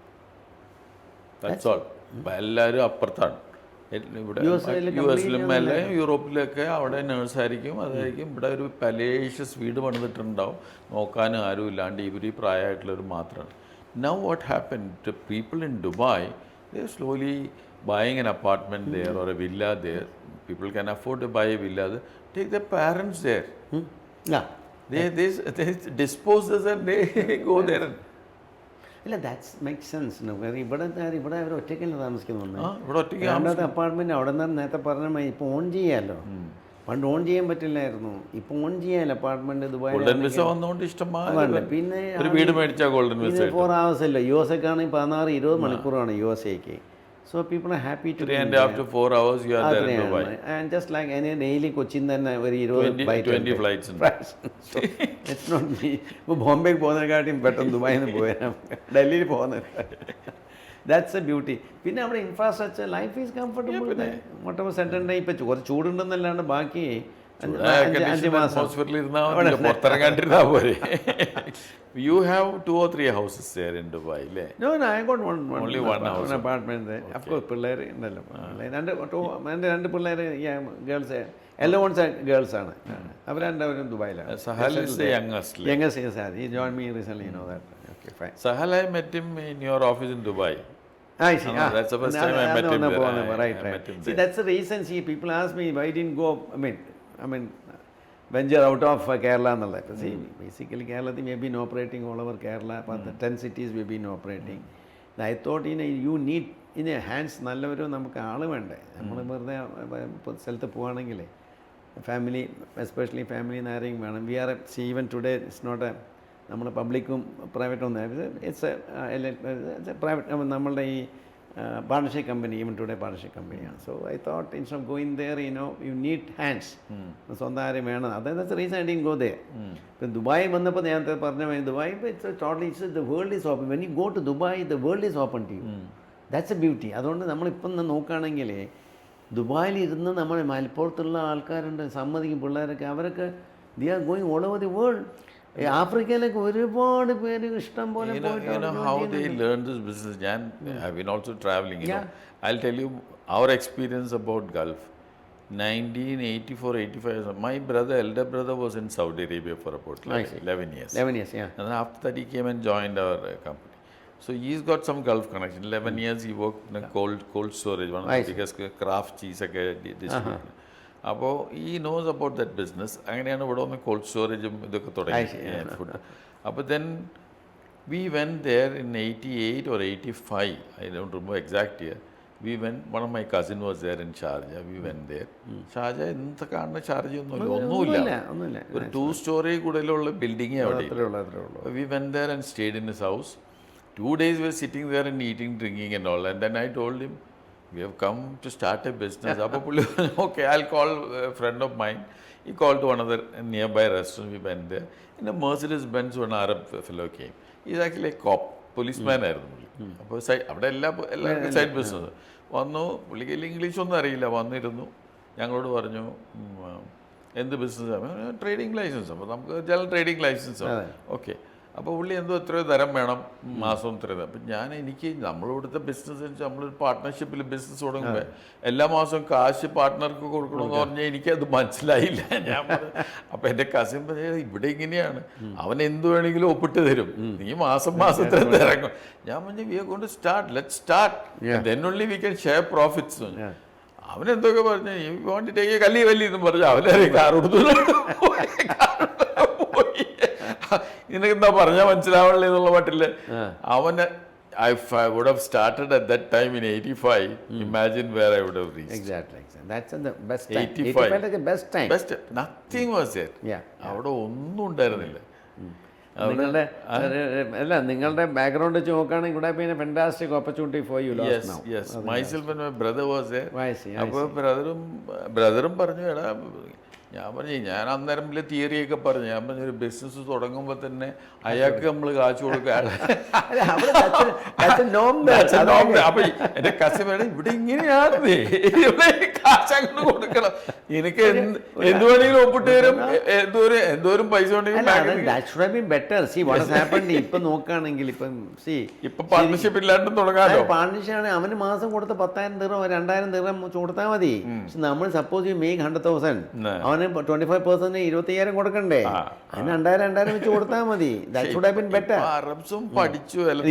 That's all. അപ്പം എല്ലാവരും അപ്പുറത്താണ്. ഇവിടെ USA-ൽ യു എസിലും അല്ലെങ്കിൽ യൂറോപ്പിലൊക്കെ അവിടെ നേഴ്സായിരിക്കും, അതായിരിക്കും. ഇവിടെ ഒരു പലേഷ്യസ് വീട് പണിതിട്ടുണ്ടാവും, നോക്കാനും ആരും ഇല്ലാണ്ട് ഇവർ ഈ പ്രായമായിട്ടുള്ളവർ മാത്രമാണ്. Now what happen to people in Dubai, they slowly ബuying an apartment there or a villa there. People can afford to buy a villa there. Take their parents there. Yeah. They dispose this and they go there. ഇല്ല, ദാറ്റ്സ് മേക്ക് സെൻസ്. ഇവിടെ അവർ ഒറ്റയ്ക്കല്ല താമസിക്കുന്നുണ്ട്. ഇവിടെ ഒറ്റയ്ക്ക് രണ്ടാമത്തെ അപ്പാർട്ട്മെൻറ്റ് അവിടെ നിന്ന് നേരത്തെ പറഞ്ഞ ഇപ്പോൾ ഓൺ ചെയ്യാമല്ലോ. പണ്ട് ഓൺ ചെയ്യാൻ പറ്റില്ലായിരുന്നു, ഇപ്പോൾ ഓൺ ചെയ്യാമല്ലോ അപ്പാർട്ട്മെൻറ്റ് ദുബായ്. ഗോൾഡൻ വിസ വന്നുകൊണ്ട് ഇഷ്ടംമാതിരി പിന്നെ ഒരു വീട് മേടിച്ചാൽ ഗോൾഡൻ വിസ 4 hours അല്ല. USA ആണെങ്കിൽ 16-20 മണിക്കൂറാണ് USA-ക്ക്. So people are happy to 3.5 to 4 hours you are there in Dubai. And just like any daily Cochin തന്നെ ഒരു 20 flights. So it's not me. ഇപ്പോൾ ബോംബെക്ക് പോകുന്നതിനെക്കാട്ടിയും പെട്ടെന്ന് ദുബായിൽ നിന്ന് പോയാൽ ഡൽഹിയിൽ പോകുന്നത്. That's A beauty. പിന്നെ അവിടെ ഇൻഫ്രാസ്ട്രക്ചർ ലൈഫ് ഈസ് കംഫർട്ടബിൾ. മൊട്ടം സെൻറ്ററിൻ്റെ ഇപ്പം കുറച്ച് ചൂടുണ്ടെന്നല്ലാണ്ട് ബാക്കി 5 മാസം പുറത്തിറങ്ങാണ്ടിരുന്നാ പോരെ. You have 2 or 3 houses there in Dubai, le? No, I got only one house. An apartment there. Okay. Of course, പിള്ളേർ ഉണ്ടല്ലോ. എൻ്റെ 2 പിള്ളേർ ഗേൾസ്, എല്ലാ ഓൺസ് ഗേൾസ് ആണ്. അവർ രണ്ടുപേരും ദുബായിലാണ്. Sahal is the youngest. Youngest is Sahal. He joined me recently, you know that. Okay, fine. Sahal, I met him in your office in Dubai. I see. That's the first time I met him there. Right. See, that's the reason. See, people ask me why didn't go. I mean, venture out of Kerala എന്നുള്ളത്. See, basically Kerala we have been operating all over Kerala, but the 10 cities we have been operating. I thought you need in a hands നല്ലൊരു നമുക്ക് ആൾ വേണ്ടേ. നമ്മൾ വെറുതെ സ്ഥലത്ത് പോവുകയാണെങ്കിലേ ഫാമിലി, എസ്പെഷ്യലി ഫാമിലി ആരെങ്കിലും വേണം. We are even today it's not a നമ്മൾ പബ്ലിക്കും പ്രൈവറ്റും ഒന്നും, ഇറ്റ്സ് എ പ്രൈവറ്റ് നമ്മളുടെ ഈ partnership company, even today partnership company. So I thought instead of going there, you need hands. സ്വന്തം ആരും വേണം. That's the reason I didn't go there. ഇപ്പം ദുബായ് വന്നപ്പോൾ ഞാൻ പറഞ്ഞ Dubai the world is open. When you go to Dubai, the world is open to you. That's a beauty. അതുകൊണ്ട് നമ്മളിപ്പം നോക്കുകയാണെങ്കിൽ ദുബായിൽ ഇരുന്ന് നമ്മൾ മലപ്പുറത്തുള്ള ആൾക്കാരുണ്ട്, സമ്മതിക്കും പിള്ളേരൊക്കെ, അവരൊക്കെ they are going all over the world. ആഫ്രിക്കയിലൊക്കെ ഒരുപാട് പേര് ഇഷ്ടം പോലെ you know how they learn this business. I've been also traveling, I'll tell you our experience about Gulf. 1984-85, my elder brother was in Saudi Arabia for about 11 years. 11 years, yeah. And then after that he came and joined our company. So he's got some Gulf connection. 11 years he worked in a cold storage, one of the biggest craft cheese distributor. അപ്പോൾ ഈ നോസ് അബൌട്ട് ദറ്റ് ബിസിനസ്. അങ്ങനെയാണ് ഇവിടെ ഒന്ന് കോൾഡ് സ്റ്റോറേജും ഇതൊക്കെ തുടങ്ങി ഫുഡ്. അപ്പോൾ then we went there in 88 or 85, I don't remember exact year. We went, one of my cousin was there in Sharjah. We went there. Sharjah എന്ത് കാണുന്ന ഷാർജ ഒന്നുമില്ല, ഒരു 2 story കൂടുതലുള്ള ബിൽഡിങ്ങേ അവിടെ. We went there and stayed in his house. 2 days we were sitting there and eating, drinking and all. And then I told him, we have come to start a business. Okay, I'll call a friend of mine. He called to another nearby restaurant. We went there. In a Mercedes-Benz, one Arab fellow came. He's actually a cop, policeman ആയിരുന്നു. അപ്പോൾ അവിടെ എല്ലാവർക്കും സൈഡ് ബിസിനസ് വന്നു. പുള്ളിക്ക് ഇംഗ്ലീഷ് ഒന്നും അറിയില്ല. വന്നിരുന്നു, ഞങ്ങളോട് പറഞ്ഞു എന്ത് ബിസിനസ്സാണ്? Trading license. അപ്പോൾ നമുക്ക് ചില ട്രേഡിംഗ് ലൈസൻസാണ്. ഓക്കെ. അപ്പോൾ പുള്ളി എന്തോ എത്രയോ തരം വേണം, മാസം ഇത്രയോ. അപ്പം എനിക്ക് നമ്മളിവിടുത്തെ ബിസിനസ് വെച്ചാൽ നമ്മളൊരു പാർട്ട്ണർഷിപ്പിൽ ബിസിനസ് തുടങ്ങുമ്പോൾ എല്ലാ മാസവും കാശ് പാർട്ട്ണർക്ക് കൊടുക്കണമെന്ന് പറഞ്ഞാൽ എനിക്കത് മനസ്സിലായില്ല. ഞാൻ അപ്പം എൻ്റെ കസിൻ പറഞ്ഞാൽ ഇവിടെ ഇങ്ങനെയാണ്, അവൻ എന്ത് വേണമെങ്കിലും ഒപ്പിട്ട് തരും, നീ മാസത്തിൽ ഇറങ്ങും. ഞാൻ പറഞ്ഞു we are going to start, let start, then only we can share profits. അവനെന്തൊക്കെ പറഞ്ഞു, ഈ വാണ്ട് ടേക്ക് കല്ലി എന്നും പറഞ്ഞു അവനെ കാർ കൊടുത്തു. നിനക്ക് എന്താ പറഞ്ഞാൽ മനസ്സിലാവണല്ലേ എന്നുള്ള മട്ടില് അവന് if I would have started at that time in 85, imagine where I would have reached. Exactly. That's the best time. 85 is the best time. Nothing was there. അവിടെ ഒന്നും ഉണ്ടായിരുന്നില്ല. നിങ്ങളുടെ ബാക്ക്ഗ്രൗണ്ട് വെച്ച് നോക്കുകയാണെങ്കിൽ ഇവിടെ പിന്നെ fantastic opportunity for you. Myself and my brother was there. അപ്പോൾ ബ്രദറും പറഞ്ഞു, എടാ ഞാൻ പറഞ്ഞു, ഞാൻ അന്നേരം വലിയ തിയറിയൊക്കെ പറഞ്ഞു. ഞാൻ പറഞ്ഞൊരു ബിസിനസ് തുടങ്ങുമ്പോൾ തന്നെ അയാൾക്ക് നമ്മൾ കാശ് കൊടുക്കുകയാണ്. അപ്പൊ എന്റെ കസ്റ്റമർ ഇവിടെ ഇങ്ങനെയാണ്, ഇവിടെ കാശ് അങ്ങോട്ട് കൊടുക്കണം, എനിക്ക് എന്ത് വേണമെങ്കിലും ഒപ്പിട്ട് തരും, എന്തോരം പൈസ ഇപ്പൊ നോക്കുകയാണെങ്കിൽ ഇപ്പൊ പാർട്ണർഷിപ്പ് ഇല്ലാണ്ടും തുടങ്ങാമല്ലോ. പാർട്ണർഷിപ്പ് അവന് മാസം കൊടുത്ത 10,000 ദിർഹം 2,000 ദിർഹം കൊടുത്താൽ മതി. പക്ഷെ നമ്മൾ സപ്പോസ് യു മേക്ക് 100,000, അവന് 25% 25,000 കൊടുക്കണ്ടേ? അതിന് 2,000 വെച്ച് കൊടുത്താൽ മതി. That would have been better. അറബ്സും പഠിച്ചു അല്ല,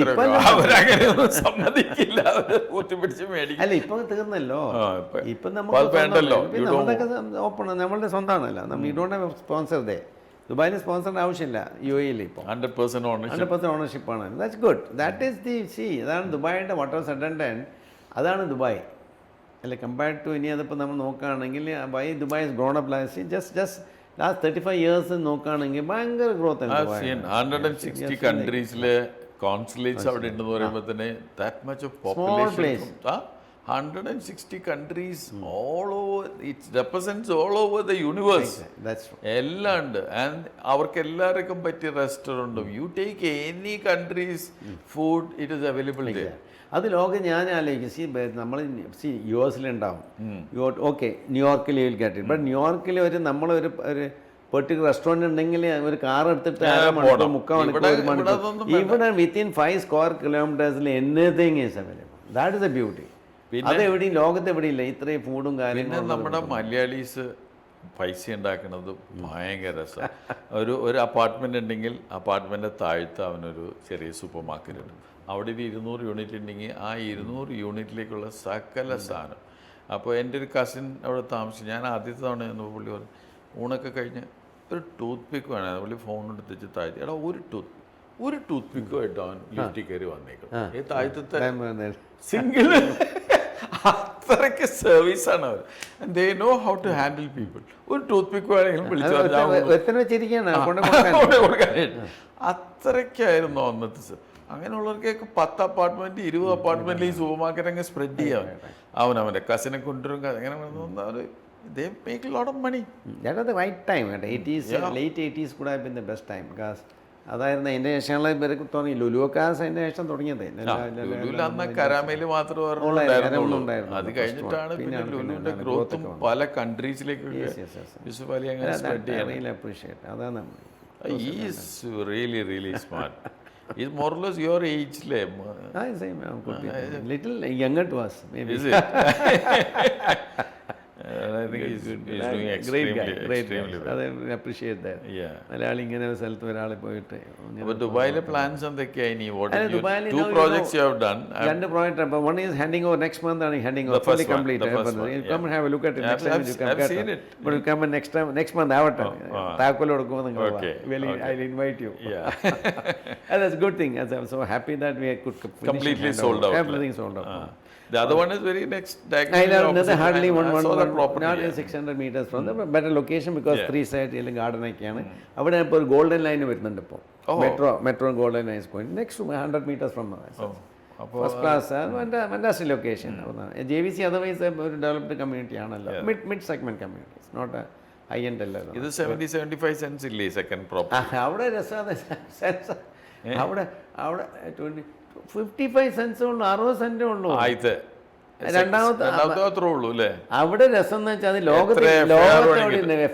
ഇപ്പൊ തീർന്നല്ലോ. ഇപ്പൊ നമുക്ക് ഓപ്പൺ നമ്മളുടെ സ്വന്തമാണല്ലോ. You don't have sponsor they. ദുബായിന് സ്പോൺസറിന്റെ ആവശ്യമില്ല. UAE ഇപ്പോൾ 100% ഓണർഷിപ്പാണ്. That's good. That is the അതാണ് ദുബായിയുടെ വാട്ട് വാസ് അഡൻഡൻ. അതാണ് ദുബായ് അല്ലെ, കമ്പയർഡ് ടു ഇനി അതിപ്പോൾ നമ്മൾ നോക്കുകയാണെങ്കിൽ Dubai is grown up last last 35 years നോക്കുകയാണെങ്കിൽ ഭയങ്കര ഗ്രോത്ത് ആണ്. 160 കൺട്രീസിലെ കോൺസുലേറ്റ്സ് അവിടെ ഉണ്ടെന്ന് പറയുമ്പോൾ തന്നെ that much of population. 160 countries all over, it represents all over the universe. എല്ലാം ഉണ്ട്. ആൻഡ് അവർക്ക് എല്ലാവർക്കും പറ്റിയ റെസ്റ്റോറൻറ്റും, you take any countries food, it is available. അത് ലോകം ഞാൻ ആലോചിക്കും. നമ്മൾ US-ലുണ്ടാവും, ഓക്കെ, ന്യൂയോർക്കിൽ വിൽ ഗെറ്റ് ഇറ്റ്. ബട്ട് ന്യൂയോർക്കിൽ നമ്മളൊരു പെർട്ടിക്കുലർ റെസ്റ്റോറൻറ്റ് ഉണ്ടെങ്കിൽ ഒരു കാർ എടുത്തിട്ട് 1.5 മണിക്കൂർ 1 മണിക്കൂർ. ഇവിടെ within 5 square kilometers anything is available. That is a beauty. അതെവിടെയും ലോകത്ത് എവിടെയില്ല ഇത്രയും ഫുഡും കാര്യങ്ങളും. പിന്നെ നമ്മുടെ മലയാളീസ് പൈസ ഉണ്ടാക്കുന്നത് ഭയങ്കര രസമാണ്. ഒരു അപ്പാർട്ട്മെൻ്റ് ഉണ്ടെങ്കിൽ അപ്പാർട്ട്മെൻറ്റിൻ്റെ താഴത്ത് അവനൊരു ചെറിയ സൂപ്പർ മാർക്കറ്റ് ഉണ്ട്. അവിടെ ഒരു 200 യൂണിറ്റ് ഉണ്ടെങ്കിൽ ആ 200 യൂണിറ്റിലേക്കുള്ള സകല സാധനം. അപ്പോൾ എൻ്റെ ഒരു കസിൻ അവിടെ താമസിച്ചു. ഞാൻ ആദ്യത്തെ തവണ എന്നപ്പോൾ പുള്ളി പറഞ്ഞു, ഊണൊക്കെ കഴിഞ്ഞ് ഒരു ടൂത്ത് പിക്ക് വേണം. പുള്ളി ഫോൺ എടുത്തിച്ച് താഴ്ത്തി, എടാ ഒരു ടൂത്ത് പിക്കുമായിട്ട് അവൻ ലിഫ്റ്റിൽ കയറി വന്നേക്കും. ഈ താഴ്ത്തത്തെ സിംഗിൾ അത്രയ്ക്ക് സർവീസാണ് അവർ. They know how to handle people. ഒരു ടൂത്ത് പിക്ക് വേണമെങ്കിലും വിളിച്ചു കൊടുക്കാനായിട്ട് അത്രയ്ക്കായിരുന്നു അന്നത്തെ. അങ്ങനെയുള്ളവർക്കൊക്കെ 10 അപ്പാർട്ട്മെൻറ്റ് 20 അപ്പാർട്ട്മെൻറ്റിൽ ഈ സൂപ്പർ മാർക്കറ്റ് അങ്ങ് സ്പ്രെഡ് ചെയ്യാൻ അവനവൻ്റെ കസിനെ കൊണ്ടുവരും. അങ്ങനെ അവർ they make a lot of money. That was the right time. Late 80s could have been the best time because അതായിരുന്നു അതിൻ്റെ ശേഷമുള്ള ഇവർക്ക് തോന്നി ലുലുക്കാസ് അതിൻ്റെ ശേഷം തുടങ്ങിയത്. അന്ന് കരാമയിൽ മാത്രമേ ഉണ്ടായിരുന്നുള്ളൂ. അത് കഴിഞ്ഞിട്ടാണ് പിന്നെ ലുലുവിൻ്റെ ഗ്രോത്തും പല കൺട്രീസിലേക്കൊക്കെ സ്പ്രെഡ് ചെയ്യാൻ. അപ്രീഷിയേറ്റ്. അതാണ് is really really smart. He's more or less your age, le. Same. Little younger to us, maybe. Is it? I think he's doing extremely well. I appreciate that. Yeah. Malayali ingane oru സ്ഥലത്ത് ഒരാൾ പോയിട്ട്. But Dubaiile plans എന്തൊക്കെയായി നീ? What are you? 2 projects you have done. രണ്ട് project. One is handing over next month and handing over fully complete. You come and have a look at it next time. You come. I've seen it. But you come next month ആവട്ടെ. താക്കോൽ കൊടുക്കുമ്പോൾ നിങ്ങൾ I'll invite you. Yeah. And that's a good thing. I'm so happy that we could completely sold out. Everything sold out. The other one is very next. Hardly one not 600 meters from the better location because 3 sides garden ഒക്കെയാണ്. അവിടെ ഇപ്പോൾ ഒരു ഗോൾഡൻ ലൈൻ വരുന്നുണ്ട്. ഇപ്പോൾ metro golden line point next 100 meters from first class. Fantastic location. JVC otherwise ഒരു ഡെവലപ്ഡ് കമ്മ്യൂണിറ്റി ആണല്ലോ. Mid segment community, not high end അല്ല. ഇത് 70-75 cents ഇല്ലേ സെക്കൻഡ് പ്രോപ്പർട്ടി? അവിടെ രസമാണ്. അവിടെ 55 cents ഉള്ളൂ, 60 cent ഉള്ളൂ. രണ്ടാമത്തെ ഉള്ളൂ അല്ലേ? അവിടെ രസം എന്ന് വെച്ചാൽ അത് ലോകത്ത്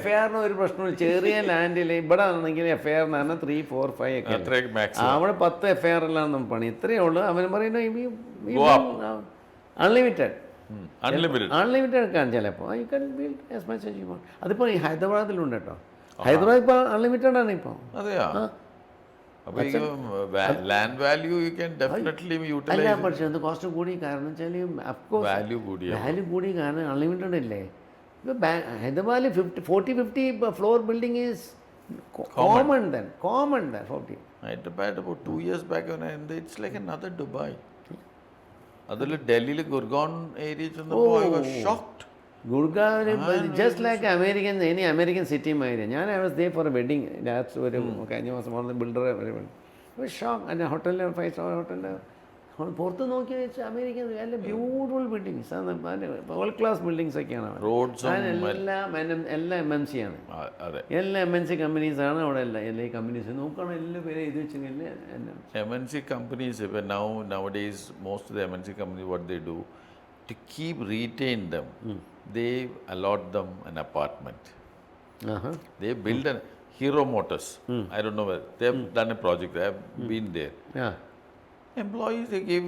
FIR ഒരു പ്രശ്നമില്ല. ചെറിയ ലാൻഡിൽ ഇവിടെ ആണെങ്കിൽ FIR എന്ന് പറഞ്ഞാൽ 3, 4, 5 ഒക്കെ. അവിടെ 10 FIR എല്ലാം നമ്മൾ പണി ഇത്രയേ ഉള്ളൂ. അവൻ പറയുന്നത് അൺലിമിറ്റഡ് എടുക്കാൻ ചിലപ്പോൾ you can build as much as you want. അതിപ്പോൾ ഈ ഹൈദരാബാദിലുണ്ട് കേട്ടോ. ഹൈദരാബാദ് ഇപ്പോൾ അൺലിമിറ്റഡ് ആണ് ഇപ്പോൾ. Land value you can definitely utilize. അല്ല, പക്ഷേ അത് കോസ്റ്റ് കൂടി. കാരണം വെച്ചാൽ അഫ്കോഴ്സ് വാല്യൂ കൂടി. കാരണം അൺലിമിറ്റഡ് അല്ലേ. ഇപ്പോൾ ഹൈദരാബാദിൽ 40-50 floor building is common then 40. Hyderabad about 2 years back it's like another Dubai. അതിൽ ഡൽഹിയിൽ ഗുർഗാൻ ഏരിയ ചെന്നപ്പോൾ I was shocked. Gurgaon just like any American city area. I was there for a wedding. That's where I was one of the builder. I was shocked. And a hotel, 5-star hotel, നമ്മൾ പുറത്ത് നോക്കി വെച്ചാൽ അമേരിക്ക നല്ല beautiful buildings world class buildings ഒക്കെയാണ് എല്ലാം MNC ആണ്, എല്ലാ MNC കമ്പനീസാണ് അവിടെ. എല്ലാ കമ്പനീസ് നോക്കണം, എല്ലാ പേര് എഴുതി വെച്ചെങ്കിൽ MNC companies, nowadays most of the MNC companies, what they do to keep retain them, they allot them an apartment. They build a Hero Motors. I don't know where they have done a project. I have been there. Employees, they give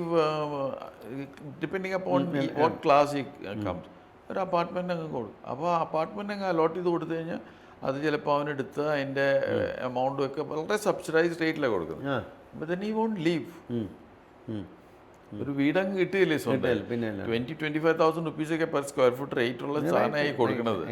depending upon what class he comes. ഒരു അപ്പാർട്ട്മെൻറ്റ് അങ്ങ് കൊടുക്കും. അപ്പോൾ ആ അപ്പാർട്ട്മെൻറ്റ് അങ്ങ് അലോട്ട് ചെയ്ത് കൊടുത്തു കഴിഞ്ഞാൽ അത് ചിലപ്പോൾ അവനെടുത്ത് അതിൻ്റെ എമൗണ്ടും ഒക്കെ വളരെ സബ്സിഡൈസ്ഡ് റേറ്റിലാണ് കൊടുക്കുന്നത്. അപ്പോൾ then he won't leave. ഒരു വീടങ്ങ് കിട്ടുകയില്ലേ സ്വന്തം. 20,000-25,000 റുപ്പീസൊക്കെ പെർ സ്ക്വയർ ഫുട്ട് റേറ്റ് ഉള്ള സാധനമായി കൊടുക്കുന്നത്.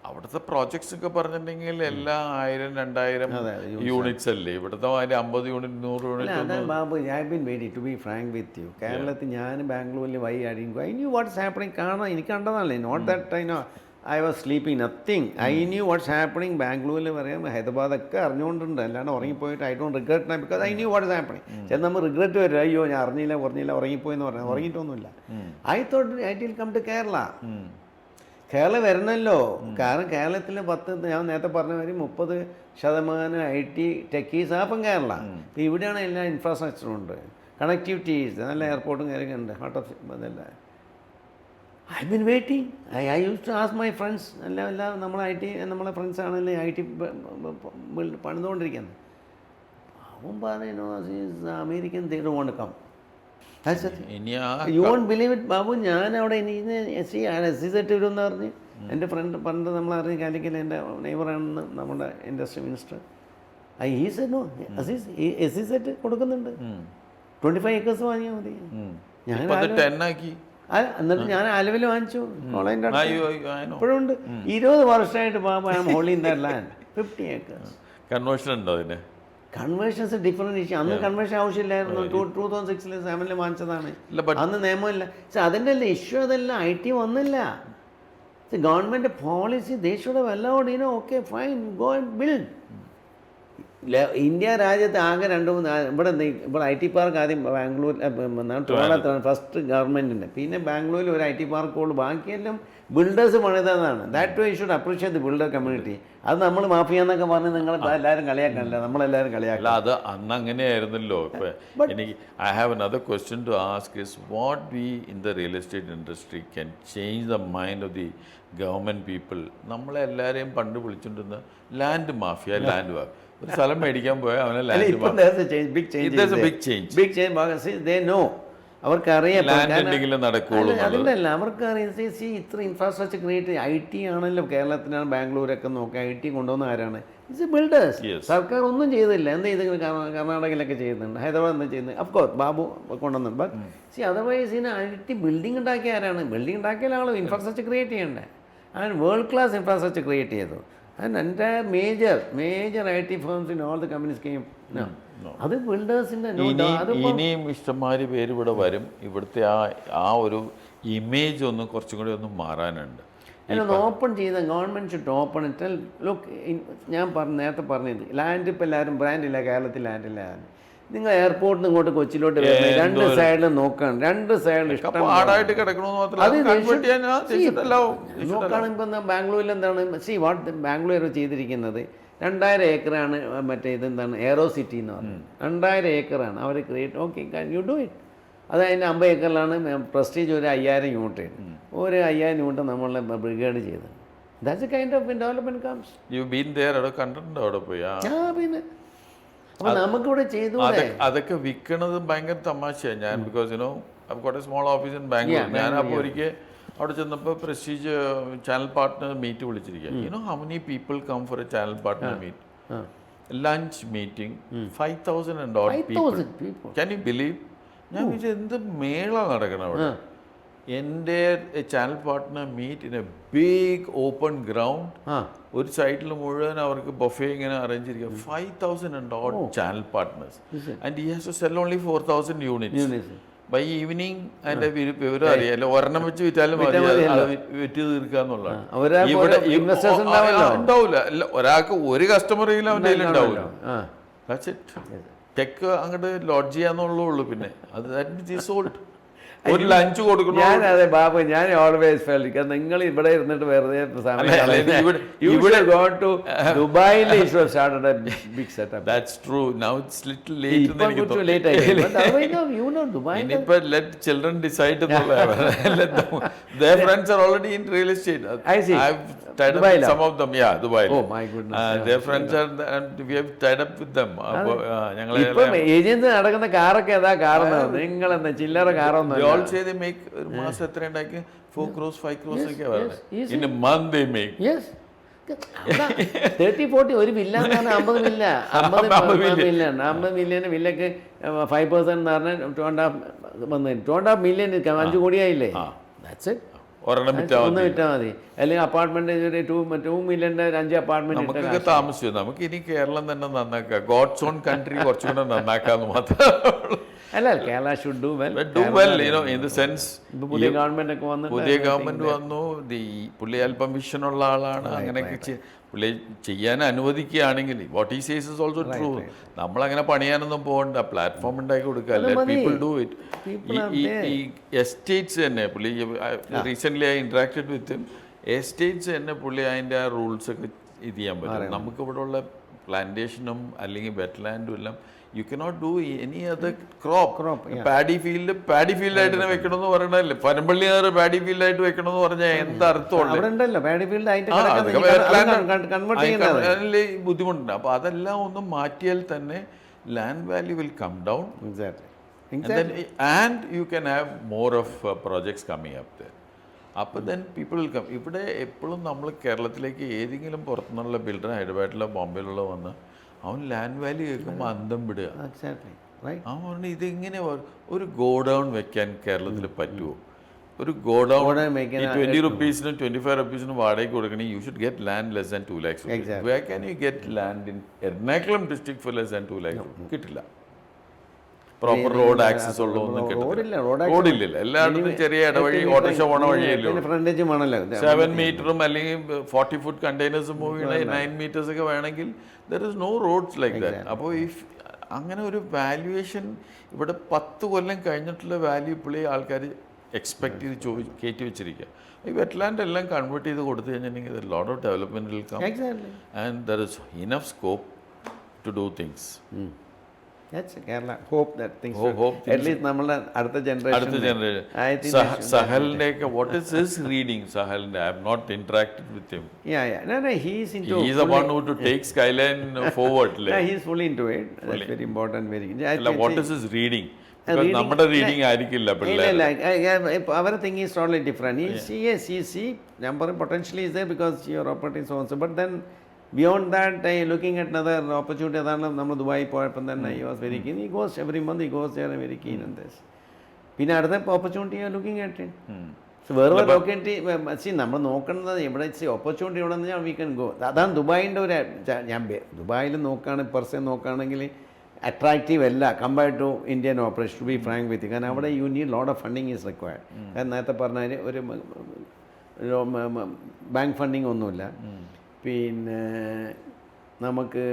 അവിടുത്തെ പ്രോജക്ട്സ് ഒക്കെ പറഞ്ഞിട്ടുണ്ടെങ്കിൽ എല്ലാം 1000-2000 യൂണിറ്റ്സ് അല്ലേ. ഇവിടുത്തെ 50 unit 100 unit. Babu, I been very to be frank with you. കേരളത്തിൽ ഞാൻ ബാംഗ്ലൂരിൽ ഐ ന്യൂ വാട്ട്സ് ഹാപ്പണിങ്. കാണാൻ എനിക്ക് കണ്ടതാണല്ലേ. Not that I was sleeping, nothing. I knew what's happening. ബാംഗ്ലൂരിൽ പറയാം, ഹൈദരാബാദൊക്കെ അറിഞ്ഞുകൊണ്ടുണ്ട്. അല്ലാണ്ട് ഉറങ്ങിപ്പോയിട്ട് ഐ ഡോണ്ട് റിഗ്രറ്റ് നൈ, because I knew what's happening. ചില നമ്മൾ റിഗ്രറ്റ് വരും, അയ്യോ ഞാൻ അറിഞ്ഞില്ല ഉറങ്ങിപ്പോയെന്ന് പറഞ്ഞാൽ. ഉറങ്ങിയിട്ടൊന്നുമില്ല. I thought I will come to Kerala. Keralam വരണമല്ലോ. കാരണം കേരളത്തിൽ ഞാൻ നേരത്തെ പറഞ്ഞ മാതിരി 30% IT ടെക്കീസ് ആപ്പം കേരള. ഇപ്പം ഇവിടെയാണ് എല്ലാ ഇൻഫ്രാസ്ട്രക്ചറും ഉണ്ട്, കണക്ടിവിറ്റീസ്, നല്ല എയർപോർട്ടും കാര്യമൊക്കെ ഉണ്ട്. ഹാർട്ട് ഓഫ് അതല്ല. I been waiting. I use to ask my friends. എല്ലാം നമ്മളെ ഫ്രണ്ട്സ് ആണല്ലേ IT പണിതുകൊണ്ടിരിക്കുന്നത്. അവൻ പറഞ്ഞു American they don't want to come. You won't believe it Babu. ഞാൻ അവിടെ SEZ വരുമെന്ന് പറഞ്ഞ് എൻ്റെ ഫ്രണ്ട് പണ്ട് നമ്മളറിഞ്ഞ് കാലിക്കൽ എൻ്റെ നെയ്ബറാണെന്ന് നമ്മുടെ ഇൻഡസ്ട്രി മിനിസ്റ്റർ. ഈ സെറ്റ് SEZ കൊടുക്കുന്നുണ്ട്. 25 acres വാങ്ങിയാൽ മതി. എന്നിട്ട് ഞാൻ ആലുവയിൽ വാങ്ങിച്ചു. കോളേജിൻ്റെ ഇപ്പോഴും ഉണ്ട്. 20 വർഷമായിട്ട് Babu I am holding that land. 50 acres. Conversion ഉണ്ടോ അതിന്? Conversion's different issue. അന്ന് കൺവേർഷൻ ആവശ്യമില്ലായിരുന്നു. 2006-7 വാങ്ങിച്ചതാണ്. അന്ന് നിയമമില്ല. അതിൻ്റെ അല്ല ഇഷ്യൂ. അതെല്ലാം IT വന്നില്ല. Government policy they should have allowed, okay fine, go and build. India രാജ്യത്ത് ആകെ 2-3 ഇവിടെ IT പാർക്ക് ആദ്യം ബാംഗ്ലൂർ ട്രിവാൻഡ്രത്താണ് ഫസ്റ്റ് ഗവൺമെൻറ്റിൻ്റെ. പിന്നെ ബാംഗ്ലൂരിൽ ഒരു IT പാർക്കുള്ളൂ. ബാക്കിയെല്ലാം ബിൽഡേഴ്സ് പണിതാണ്. That way should appreciate the builder community. അത് നമ്മൾ മാഫിയാന്നൊക്കെ പറഞ്ഞ് നിങ്ങൾ എല്ലാവരും കളിയാക്കാനല്ല, നമ്മളെല്ലാവരും കളിയാക്കില്ല. അത് അന്ന് അങ്ങനെയായിരുന്നല്ലോ. ഇപ്പം എനിക്ക് I have another question to ask is what we in the real estate industry can change the mind of the government people. നമ്മളെല്ലാവരെയും പണ്ട് വിളിച്ചുകൊണ്ടിരുന്ന ലാൻഡ് മാഫിയ, ലാൻഡ് മാഫിയ. ഒരു സ്ഥലം മേടിക്കാൻ പോയാൽ അവനെ ലാൻഡ് അവർക്കറിയാം. അതിൻ്റെ അല്ല, അവർക്കറിയാം. ഇത്ര ഇൻഫ്രാസ്ട്രക്ചർ ക്രിയേറ്റ് IT ആണല്ലോ. കേരളത്തിനാണ് ബാംഗ്ലൂരൊക്കെ നോക്കുക. IT കൊണ്ടുവന്ന ആരാണ്? It's builders. സർക്കാർ ഒന്നും ചെയ്തില്ല. എന്ത് ചെയ്ത് കർണാടകയിലൊക്കെ ചെയ്യുന്നുണ്ട്, ഹൈദരാബാദ് എന്താ ചെയ്യുന്നത്? അഫ്കോഴ്സ് ബാബു കൊണ്ടുവന്നു. ബട്ട് അതർവൈസ് IT ബിൽഡിംഗ് ഉണ്ടാക്കിയ ആരാണ്? ബിൽഡിംഗ് ഉണ്ടാക്കിയ ആളും ഇൻഫ്രാസ്ട്രക്ചർ ക്രിയേറ്റ് ചെയ്യണ്ടേ. And world class infrastructure create ചെയ്തു. And entire major IT firms in all the companies came. അത് ബിൽഡേഴ്സിൻ്റെ. ഇനിയും ഇഷ്ടംമാതിരി പേര് ഇവിടെ വരും. ഇവിടുത്തെ ആ ഒരു ഇമേജ് ഒന്ന് കുറച്ചും കൂടി ഒന്ന് മാറാനുണ്ട്. ഒന്ന് ഓപ്പൺ ചെയ്ത government should open it. Look, ഞാൻ നേരത്തെ പറഞ്ഞത് ലാൻഡ് ഇപ്പം എല്ലാവരും ബ്രാൻഡില്ല. കേരളത്തിൽ ലാൻഡില്ല. നിങ്ങൾ എയർപോർട്ടിൽ നിന്ന് ഇങ്ങോട്ട് കൊച്ചിയിലോട്ട് വരുന്നത് 2 സൈഡിൽ നോക്കണം. 2 സൈഡിൽ ഇഷ്ടമായിട്ട് നോക്കുകയാണെങ്കിൽ ബാംഗ്ലൂരിൽ എന്താണ് ബാംഗ്ലൂർ ചെയ്തിരിക്കുന്നത്? 2000 ഏക്കറാണ് മറ്റേ ഇതെന്താണ് എയറോ സിറ്റി എന്ന് പറയുന്നത്. 2000 ഏക്കറാണ് അവർ create. Okay, you do it. അത് അതിൻ്റെ 50 ഏക്കറിലാണ് പ്രസ്റ്റീജ് ഒരു 5000 യൂണിറ്റ്. ഒരു 5000 യൂണിറ്റ് നമ്മളെ ബ്രിഗേഡ് ചെയ്തത്. That's A kind of development comes. You been there? അവിടെ കണ്ടിട്ടുണ്ടോ? അവിടെ പോയി? പിന്നെ അപ്പോൾ നമുക്കിവിടെ ചെയ്തു. അതൊക്കെ വിൽക്കണത് ഭയങ്കര തമാശയാണ്. ഞാൻ because I got a small office in Bangalore. ഞാൻ അപ്പോൾ ഒരിക്കൽ അവിടെ ചെന്നപ്പോൾ പ്രസ്റ്റീജ് ചാനൽ പാർട്ട്ണർ മീറ്റ് വിളിച്ചിരിക്കുക. How many people come for a channel partner meet? Lunch meeting 5,000 and odd people. Can you believe? ഞാൻ വിചാരിച്ചു എന്ത് മേള നടക്കണം അവിടെ. എൻ്റെ channel partner meet in a big open ground. ഒരു സൈഡിൽ മുഴുവൻ അവർക്ക് ബൊഫേ ഇങ്ങനെ അറേഞ്ച് ചെയ്തിരിക്കുക. 5,000 and odd channel partners. And he has to sell only 4,000 units. By evening അതിൻ്റെ വിവരം അറിയാലോ. ഒരെണ്ണം വെച്ച് വിറ്റാലും വിറ്റ് തീർക്കാന്നുള്ളതാണ്. ഉണ്ടാവില്ല. ഒരാൾക്ക് ഒരു കസ്റ്റമറെങ്കിലും അവൻ്റെ കയ്യിൽ ഉണ്ടാവില്ല. That's it. ചെക്ക് അങ്ങോട്ട് ലോഡ്ജ് ചെയ്യാന്നുള്ളൂ. പിന്നെ അത് ദാറ്റ് ഈസ് സോൾഡ്. ഒരു ലഞ്ച് കൊടുക്കണം. ഞാൻ അതെ ബാബു, ഞാൻ ഓൾവേസ് ഫെൽറ്റ് നിങ്ങൾ ഇവിടെ ഇരുന്നിട്ട് വെറുതെ ദുബായിൽ big setup. That's true. Now it's little late. ഇപ്പൊ ലേറ്റ് ആയി. ഇനിയിപ്പോ let children decide എന്നുള്ളതാണ്. Their friends are already in real estate. I see. I've tied up with some of them. Yeah, Dubai. Oh my goodness. Their friends are, and we have tied up with them. ഞങ്ങളെ ഇപ്പം ഏജൻസി നടക്കുന്ന കാറൊക്കെ ഏതാ കാറെന്നാണ്. നിങ്ങൾ എന്താ ചില്ലറ കാറൊന്നും. They all say they make ഒരു മാസം എത്ര ഉണ്ടാക്കി 4 crores 5 crores ഒക്കെ പറയുന്നത്. In a month they make. Yes. 30-40 ഒരു വില്ല എന്ന് പറഞ്ഞാൽ 50 മില്യൺ 50 മില്യൺ വില്ലക്ക് 5% എന്ന് പറഞ്ഞാൽ 2.5 മില്യൺ 5 കോടിയായില്ലേ. ഒരെണ്ണം ഒന്ന് വിറ്റാൽ മതി. അല്ലെങ്കിൽ അപ്പാർട്ട്മെന്റ് 2 മില്യന്റെ 5 അപ്പാർട്ട്മെന്റ് നമുക്കൊക്കെ താമസിച്ചു. നമുക്ക് ഇനി കേരളം തന്നെ നന്നാക്കാം. ഗോഡ്സ് ഓൺ കൺട്രി കുറച്ചുകൂടെ നന്നാക്കാന്ന് മാത്രമേ. അല്ല, Kerala should do well. Do well, you know, in the sense പുതിയ ഗവൺമെന്റ് ഒക്കെ വന്നു. പുതിയ ഗവൺമെന്റ് വന്നു. പുള്ളി അല്പം വിഷനുള്ള ആളാണ്. അങ്ങനെയൊക്കെ പുള്ളി ചെയ്യാൻ അനുവദിക്കുകയാണെങ്കിൽ വാട്ട് ഈ സേസ് ഇസ് ഓൾസോ ട്രൂ. നമ്മളങ്ങനെ പണിയാനൊന്നും പോകണ്ട. പ്ലാറ്റ്ഫോം ഉണ്ടാക്കി കൊടുക്കുക. People do it. ഈ എസ്റ്റേറ്റ്സ് തന്നെ പുള്ളി റീസെൻ്റ്ലി ഐ ഇൻട്രാക്റ്റഡ് വിത്ത് എസ്റ്റേറ്റ്സ് തന്നെ പുള്ളി അതിൻ്റെ ആ റൂൾസ് ഒക്കെ ഇത് ചെയ്യാൻ പറ്റും. നമുക്ക് ഇവിടെ ഉള്ള പ്ലാന്റേഷനും അല്ലെങ്കിൽ വെറ്റ്ലാൻഡും എല്ലാം you cannot do any other crop. Paddy ഫീൽഡായിട്ട് തന്നെ വെക്കണമെന്ന് പറയണല്ലേ. പനമ്പള്ളിയാറ് പാഡി ഫീൽഡായിട്ട് വെക്കണമെന്ന് പറഞ്ഞാൽ എന്താ അർത്ഥമുള്ളത്? ബുദ്ധിമുട്ടുണ്ട്. അപ്പോൾ അതെല്ലാം ഒന്ന് മാറ്റിയാൽ തന്നെ land value will come down. And you can have more of projects coming up there. അപ്പോൾ ദെൻ പീപ്പിൾ വിൽ കം. ഇവിടെ എപ്പോഴും നമ്മൾ കേരളത്തിലേക്ക് ഏതെങ്കിലും പുറത്തുനിന്നുള്ള ബിൽഡർ ഹൈദരാബാദിലോ ബോംബെയിലുള്ള വന്ന് അവൻ ലാൻഡ് വാല്യൂ കേൾക്കുമ്പോൾ അന്തം വിടുക. അവൻ പറഞ്ഞു ഇതിങ്ങനെ ഒരു ഗോഡൗൺ വെക്കാൻ കേരളത്തിൽ പറ്റുമോ? ഒരു ഗോഡൗൺ 20 rupees 25 rupees വാടകയ്ക്ക് കൊടുക്കണേ. You should get land less than 2 lakhs. Where can you get land in Ernakulam district for less than 2 lakhs? കിട്ടില്ല. പ്രോപ്പർ റോഡ് ആക്സസ് ഉള്ള ഒന്നും കിട്ടില്ല. റോഡില്ലല്ലോ. എല്ലായിടത്തും ചെറിയ ഇടവഴി ഓട്ടോറിക്ഷ പോണ വഴിയല്ലോ. 7 മീറ്ററും അല്ലെങ്കിൽ 40 foot കണ്ടെയ്നേഴ്സ് മൂവ് ചെയ്യണ 9 meters ഒക്കെ വേണമെങ്കിൽ there is no roads like that. അപ്പോൾ അങ്ങനെ ഒരു വാല്യുവേഷൻ ഇവിടെ 10 കൊല്ലം കഴിഞ്ഞിട്ടുള്ള വാല്യൂ ഇപ്പോഴേ ആൾക്കാർ എക്സ്പെക്ട് ചെയ്ത് കയറ്റി വെച്ചിരിക്കുക. ഈ വെറ്റ്ലാൻഡ് എല്ലാം കൺവേർട്ട് ചെയ്ത് കൊടുത്തു കഴിഞ്ഞിട്ടുണ്ടെങ്കിൽ lot of development will come and there is enough scope to do things. സഹലിന്റെ ഒക്കെ വാട്ട് ഈസ് ഹിസ് റീഡിംഗ്? സഹലിന്റെ I have not interacted with him. He is the one who to take Skyline forward. He is fully into it. That's very important. What is his reading? Because നമ്മുടെ റീഡിങ് ആയിരിക്കില്ല പിള്ളേർ. Our thing is totally different. He number potentially is there because your opportunity is also, but then beyond that, looking at another opportunity, അതാണ് നമ്മൾ ദുബായി പോയപ്പോൾ തന്നെ he was very keen. He goes every month, he goes there and very keen on this. പിന്നെ അടുത്ത ഓപ്പർച്യൂണിറ്റി ലുക്കിംഗ് അറ്റ് വേറെ ലോക്കേറ്റി നമ്മൾ നോക്കുന്നത് ഇവിടെ ഓപ്പർച്യൂണിറ്റി ഇവിടെ നിന്ന് വി കൻ ഗോ. അതാണ് ദുബായിൻ്റെ ഒരു ഞാൻ ദുബായിൽ നോക്കുകയാണെങ്കിൽ പെർസെ നോക്കുകയാണെങ്കിൽ അട്രാക്റ്റീവ് അല്ല compared to Indian operation, to be frank with. കാരണം അവിടെ you need lot of funding is required. കാരണം നേരത്തെ പറഞ്ഞാൽ ഒരു ബാങ്ക് ഫണ്ടിങ് ഒന്നുമില്ല. പിന്നെ നമുക്ക്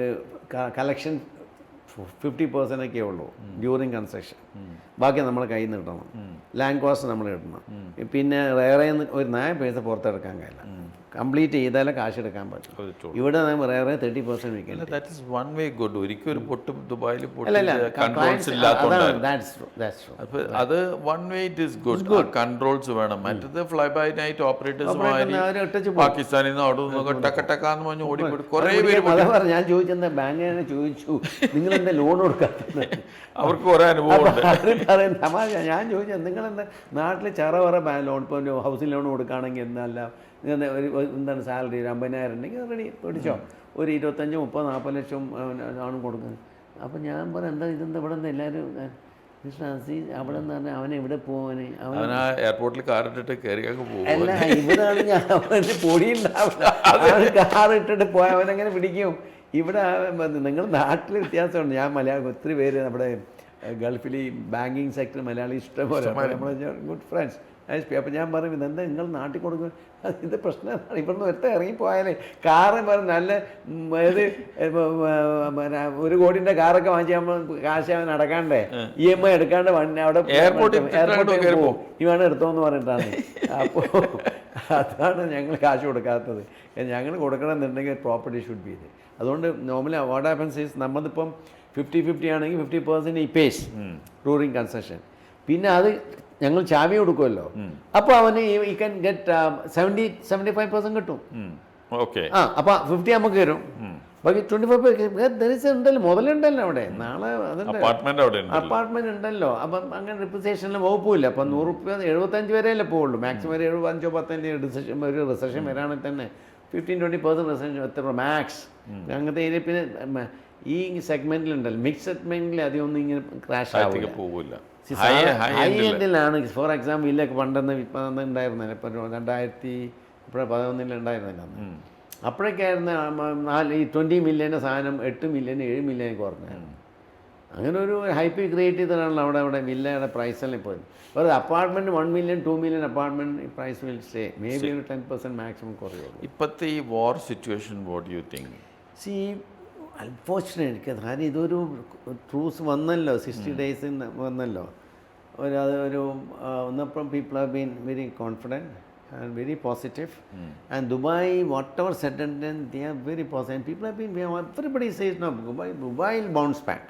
കളക്ഷൻ 50% ഒക്കെ ഉള്ളൂ ഡ്യൂറിങ് കൺസ്ട്രക്ഷൻ. ബാക്കി നമ്മൾ കയ്യിൽ നിന്ന് കിട്ടണം. ലാൻഡ് കോസ്റ്റ് നമ്മൾ കിട്ടണം. പിന്നെ വേറെ ഒരു 9 പൈസ പുറത്തെടുക്കാൻ കഴിയില്ല. കംപ്ലീറ്റ് ചെയ്താലേ കാശ് എടുക്കാൻ പറ്റും. ഇവിടെ വേറെ 30% വിൽക്കില്ല. അത് one way it is good. Controls വേണം. മറ്റത് ഫ്ലൈ ബൈ നൈറ്റ് ഓപ്പറേറ്റേഴ്സ് പാകിസ്ഥാനിൽ നിന്ന് അവിടെ നിന്നൊക്കെ ടക്കട്ടക്കാന്ന് പറഞ്ഞ് ഓടിപ്പോയി കുറേ പേര്. ഞാൻ ചോദിച്ചെന്താ ബാങ്കിനെ ചോദിച്ചു നിങ്ങൾ എന്താ ലോൺ കൊടുക്കാത്തത്? അവർക്ക് കുറെ അനുഭവം. ഞാൻ ചോദിച്ചത് നിങ്ങളെന്താ നാട്ടിൽ ചെറ ലോൺ, ഇപ്പോൾ ഹൗസിംഗ് ലോൺ കൊടുക്കുകയാണെങ്കിൽ എന്നല്ല എന്താണ് സാലറി 50,000 ഉണ്ടെങ്കിൽ റെഡി പിടിച്ചോ, ഒരു 25, 30, 40 ലക്ഷം ആണ് കൊടുക്കുന്നത്. അപ്പം ഞാൻ പറയാം എന്താ ഇതെന്താ ഇവിടെ നിന്ന് എല്ലാവരും അവിടെ നിന്ന് പറഞ്ഞാൽ അവനെ ഇവിടെ പോവാന് എയർപോർട്ടിൽ കാറിട്ടിട്ട് കയറിയൊക്കെ പോകും. അല്ല ഇവിടെ ആണെങ്കിൽ അവന് പൊടിയുണ്ടാവില്ല. കാറിട്ടിട്ട് പോയാൽ അവനെങ്ങനെ പിടിക്കും? ഇവിടെ നിങ്ങൾ നാട്ടിൽ വ്യത്യാസമുണ്ട്. ഞാൻ മലയാളം ഒത്തിരി പേര് നമ്മുടെ ഗൾഫിൽ ഈ ബാങ്കിങ് സെക്ടർ മലയാളി ഇഷ്ടംപോലെ നമ്മളെ ഗുഡ് ഫ്രണ്ട്സ് അപ്പം ഞാൻ പറയും ഇതെന്താ നിങ്ങൾ നാട്ടിൽ കൊടുക്കും, ഇത് പ്രശ്നമാണ്. ഇവിടുന്ന് ഒറ്റ ഇറങ്ങിപ്പോയാലേ കാറ് നല്ല ഇത് ഒരു കോടിൻ്റെ കാറൊക്കെ വാങ്ങിച്ചാൽ കാശ് അവൻ അടക്കാണ്ടേ, EMI എടുക്കാണ്ട് വണ്ടി അവിടെ എയർപോർട്ടിൽ പോകും, ഈ വേണം എടുത്തോന്ന് പറഞ്ഞിട്ടാണ്. അപ്പോൾ അതാണ് ഞങ്ങൾ കാശ് കൊടുക്കാത്തത്. ഞങ്ങൾ കൊടുക്കണമെന്നുണ്ടെങ്കിൽ പ്രോപ്പർട്ടി ഷുഡ് ബി ഇത്. അതുകൊണ്ട് നോർമലി വാട്ട് ഹാപ്പൻസ് ഈസ് നമ്മളിപ്പം 50-50 ആണെങ്കിൽ 50% ഈ പേസ് റൂറിങ് കൺസെഷൻ. പിന്നെ അത് ഞങ്ങൾ ചാവി കൊടുക്കുമല്ലോ, അപ്പോൾ അവന് ഈ ക്യാൻ ഗെറ്റ് 70-75% കിട്ടും. ഓക്കെ. അപ്പോൾ 50 നമുക്ക് തരും, ബാക്കി 25% ഉണ്ടല്ലോ, മുതലുണ്ടല്ലോ അവിടെ. നാളെ അതുണ്ട്, അപ്പാർട്ട്മെന്റ് ഉണ്ടല്ലോ. അപ്പം അങ്ങനെ റിപ്പസേഷനിൽ വകുപ്പില്ല. അപ്പം 100 രൂപ 75 വരെയല്ലേ പോവുള്ളൂ, മാക്സിമം ഒരു 5-10 ഒരു റിസഷൻ വരാണെങ്കിൽ തന്നെ 15-20% റിസഷൻ എത്ര മാക്സ്. അങ്ങനത്തെ ഏരിയ പിന്നെ ഈ സെഗ്മെന്റിലുണ്ടല്ലോ, മിക്സ് സെഗ്മെന്റിൽ അധികം ഒന്നും ഇങ്ങനെ ക്രാഷ് ആവില്ല. ഹൈ എൻഡിലാണ്. ഫോർ എക്സാമ്പിൾ ഇല്ലൊക്കെ പണ്ടെന്ന് ഇപ്പം ഉണ്ടായിരുന്നില്ല, ഇപ്പം 2011 ഉണ്ടായിരുന്നില്ല. അപ്പോഴൊക്കെ ആയിരുന്നു ഈ 20 മില്യൻ്റെ സാധനം 8 മില്യൺ 7 മില്യൺ കുറഞ്ഞായിരുന്നു. അങ്ങനെ ഒരു ഹൈപ്പ് ക്രിയേറ്റ് ചെയ്തതാണല്ലോ അവിടെ വില്ലയുടെ പ്രൈസെല്ലാം പോയത്. ഒരു apartment 1 million 2 million apartment price will stay, may be ഒരു 10% മാക്സിമം കുറയുള്ളൂ. ഇപ്പോഴത്തെ ഈ war situation what you think? See unfortunate കാര്യം ഇതൊരു ട്രൂസ് വന്നല്ലോ, 60 days വന്നല്ലോ. അതൊരു വന്നപ്പം people have been very confident and very positive. And Dubai, whatever said and done, they are very positive. People have been, everybody says no, Dubai will bounce back.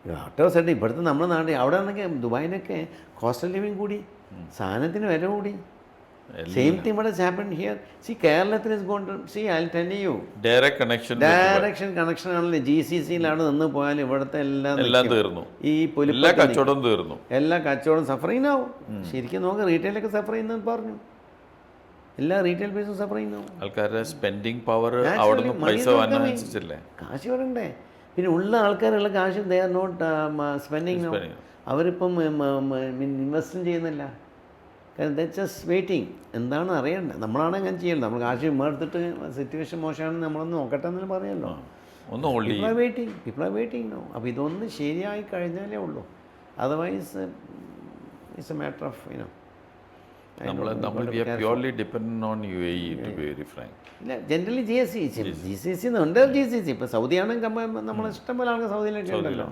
Whatever said, ഇവിടുത്തെ നമ്മുടെ നാട്ടിൽ അവിടെ ആണെങ്കിൽ ദുബായിലൊക്കെ കോസ്റ്റ് ഓഫ് ലിവിങ് കൂടി, സാധനത്തിന് വില കൂടി. Same thing what has happened here. See, കേരളത്തിൽ is going to, see, I'll tell you, direction connection ആണല്ലോ. GCCയിലാണ് നിന്ന് പോയാൽ ഇവിടുത്തെ എല്ലാം തീർന്നു, ഈ എല്ലാ കച്ചവടം തീർന്നു, എല്ലാ കച്ചവടം സഫറിങ് ആവും. ശരിക്കും നോക്കുക, റീറ്റെയിലൊക്കെ സഫർ ചെയ്യുന്നത് പറഞ്ഞു, എല്ലാ റീറ്റെയിൽ ബിസിനസ് സഫർ ചെയ്യുന്നു. ആൾക്കാരുടെ സ്പെൻഡിങ് പവർ അവിടെ പൈസ അനുസരിച്ചല്ലേ കാശ് വരണ്ടേ. പിന്നെ ഉള്ള ആൾക്കാരുള്ള കാശ് ദേ ആർ നോട്ട് സ്പെൻഡിങ്. അവരിപ്പം ഇൻവെസ്റ്റും ചെയ്യുന്നില്ല, കാരണം ദാറ്റ്സ് ജസ്റ്റ് വെയിറ്റിംഗ്. എന്താണ് അറിയണ്ടേ, നമ്മളാണ് അങ്ങനെ ചെയ്യണ്ടത്. നമ്മൾ കാശ് എടുത്തിട്ട് സിറ്റുവേഷൻ മോശമാണെന്ന് നമ്മളൊന്ന് നോക്കട്ടെ എന്ന് പറയുമല്ലോ. People are waiting no. അപ്പോൾ ഇതൊന്ന് ശരിയായി കഴിഞ്ഞാലേ ഉള്ളൂ. Otherwise it's a matter of purely dependent on UAE to be very frank. ഇല്ല, ജനറലി GCC ഉണ്ട്. GCC ഇപ്പോൾ സൗദിയാണെങ്കിൽ നമ്മൾ ഇഷ്ടംപോലെ ആൾക്കാർ സൗദിയിലൊക്കെ ഉണ്ടല്ലോ.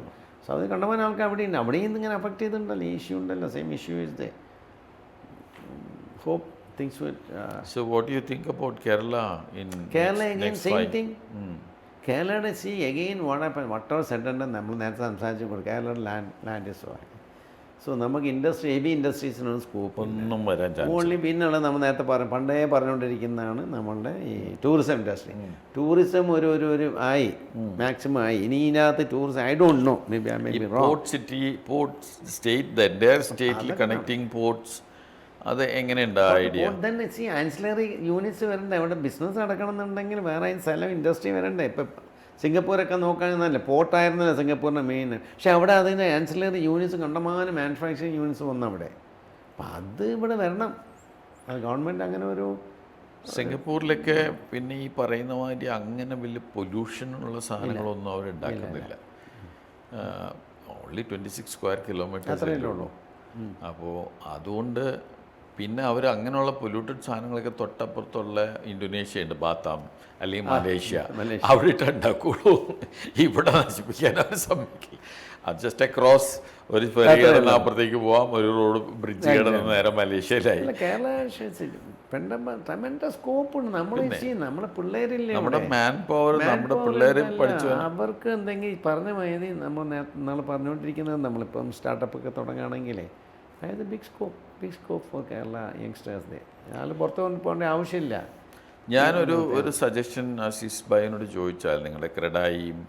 സൗദി കണ്ടമാനം ആൾക്കാർ അവിടെയുണ്ട്. അവിടെയും ഇങ്ങനെ അഫക്റ്റ് ചെയ്തിട്ടുണ്ടല്ലോ, ഈ ഇഷ്യൂ ഉണ്ടല്ലോ, same issue is they. Hope things will. So what do you think about Kerala in Kerala again next same fight? thing. Kerala, see again what happened, whatever said and done, നമ്മൾ നേരത്തെ സംസാരിച്ചു, Kerala land is so. So നമുക്ക് ഇൻഡസ്ട്രി, ഹെവി ഇൻഡസ്ട്രീസിനൊന്നും സ്കോപ്പ് ഒന്നും വരാൻ ചാൻസ്. ഓൺലി പിന്നുള്ള നമ്മൾ നേരത്തെ പണ്ടേ പറഞ്ഞുകൊണ്ടിരിക്കുന്നതാണ് നമ്മളുടെ ഈ ടൂറിസം ഇൻഡസ്ട്രി. ടൂറിസം ഒരു ആയി, മാക്സിമം ആയി. ഇനി ഇതിനകത്ത് tourism I don't know, may be I may be wrong. Port city, port state, entire സ്റ്റേറ്റിൽ കണക്റ്റിംഗ് പോർട്ട്സ്, അത് എങ്ങനെയുണ്ട് ഐഡിയ? തന്നെ സി ആൻസിലറി യൂണിറ്റ്സ് വരണ്ടേ. അവിടെ ബിസിനസ് നടക്കണം എന്നുണ്ടെങ്കിൽ വേറെ സ്ഥലം ഇൻഡസ്ട്രി വരണ്ടേ. ഇപ്പം സിംഗപ്പൂരൊക്കെ നോക്കുകയാണെന്നല്ല, പോർട്ടായിരുന്നില്ല സിംഗപ്പൂരിൻ്റെ മെയിൻ. പക്ഷേ അവിടെ അതിൻ്റെ ആൻസിലറി യൂണിറ്റ്സ് കണ്ടമാനം മാനുഫാക്ചറിങ് യൂണിറ്റ്സ് വന്നു അവിടെ. അപ്പം അത് ഇവിടെ വരണം. അത് ഗവൺമെൻറ് അങ്ങനെ ഒരു സിംഗപ്പൂരിലൊക്കെ പിന്നെ ഈ പറയുന്ന മാതിരി അങ്ങനെ വലിയ പൊല്യൂഷനുള്ള സാധനങ്ങളൊന്നും അവർ ഉണ്ടാക്കുന്നില്ല. ഓൺലി 26 സ്ക്വയർ കിലോമീറ്റേഴ്സേ ഉള്ളൂ. അപ്പോൾ അതുകൊണ്ട് പിന്നെ അവർ അങ്ങനെയുള്ള പൊല്യൂട്ടഡ് സാധനങ്ങളൊക്കെ തൊട്ടപ്പുറത്തുള്ള ഇന്തോനേഷ്യ ഉണ്ട്, ബാത്താം അല്ലെങ്കിൽ മലേഷ്യ, അവിടെ ഇട്ട് ഉണ്ടാക്കുള്ളൂ. ഇവിടെ നശിപ്പിക്കാൻ അവർ സമ്മതിക്കില്ല. അത് ജസ്റ്റ് അക്രോസ് ഒരു ഫെറി കിടന്ന് അപ്പുറത്തേക്ക് പോവാം, ഒരു റോഡ് ബ്രിഡ്ജ് കിടന്ന് നേരെ മലേഷ്യയിലായി. സ്കോപ്പുണ്ട്. നമ്മളെ പിള്ളേരില്ലേ, നമ്മുടെ മാൻ പവർ, നമ്മുടെ പിള്ളേർ പഠിച്ചു. അവർക്ക് എന്തെങ്കിലും പറഞ്ഞ മതി. നമ്മൾ നാളെ പറഞ്ഞുകൊണ്ടിരിക്കുന്നത് നമ്മളിപ്പം സ്റ്റാർട്ടപ്പൊക്കെ തുടങ്ങുകയാണെങ്കിലേ അതായത് big scope for Kerala youngsters. ആൾ പുറത്ത് പോകേണ്ട ആവശ്യമില്ല. ഞാനൊരു സജഷൻ ആസിസ് ഭായിനോട് ചോദിച്ചാൽ, നിങ്ങളുടെ ക്രെഡായും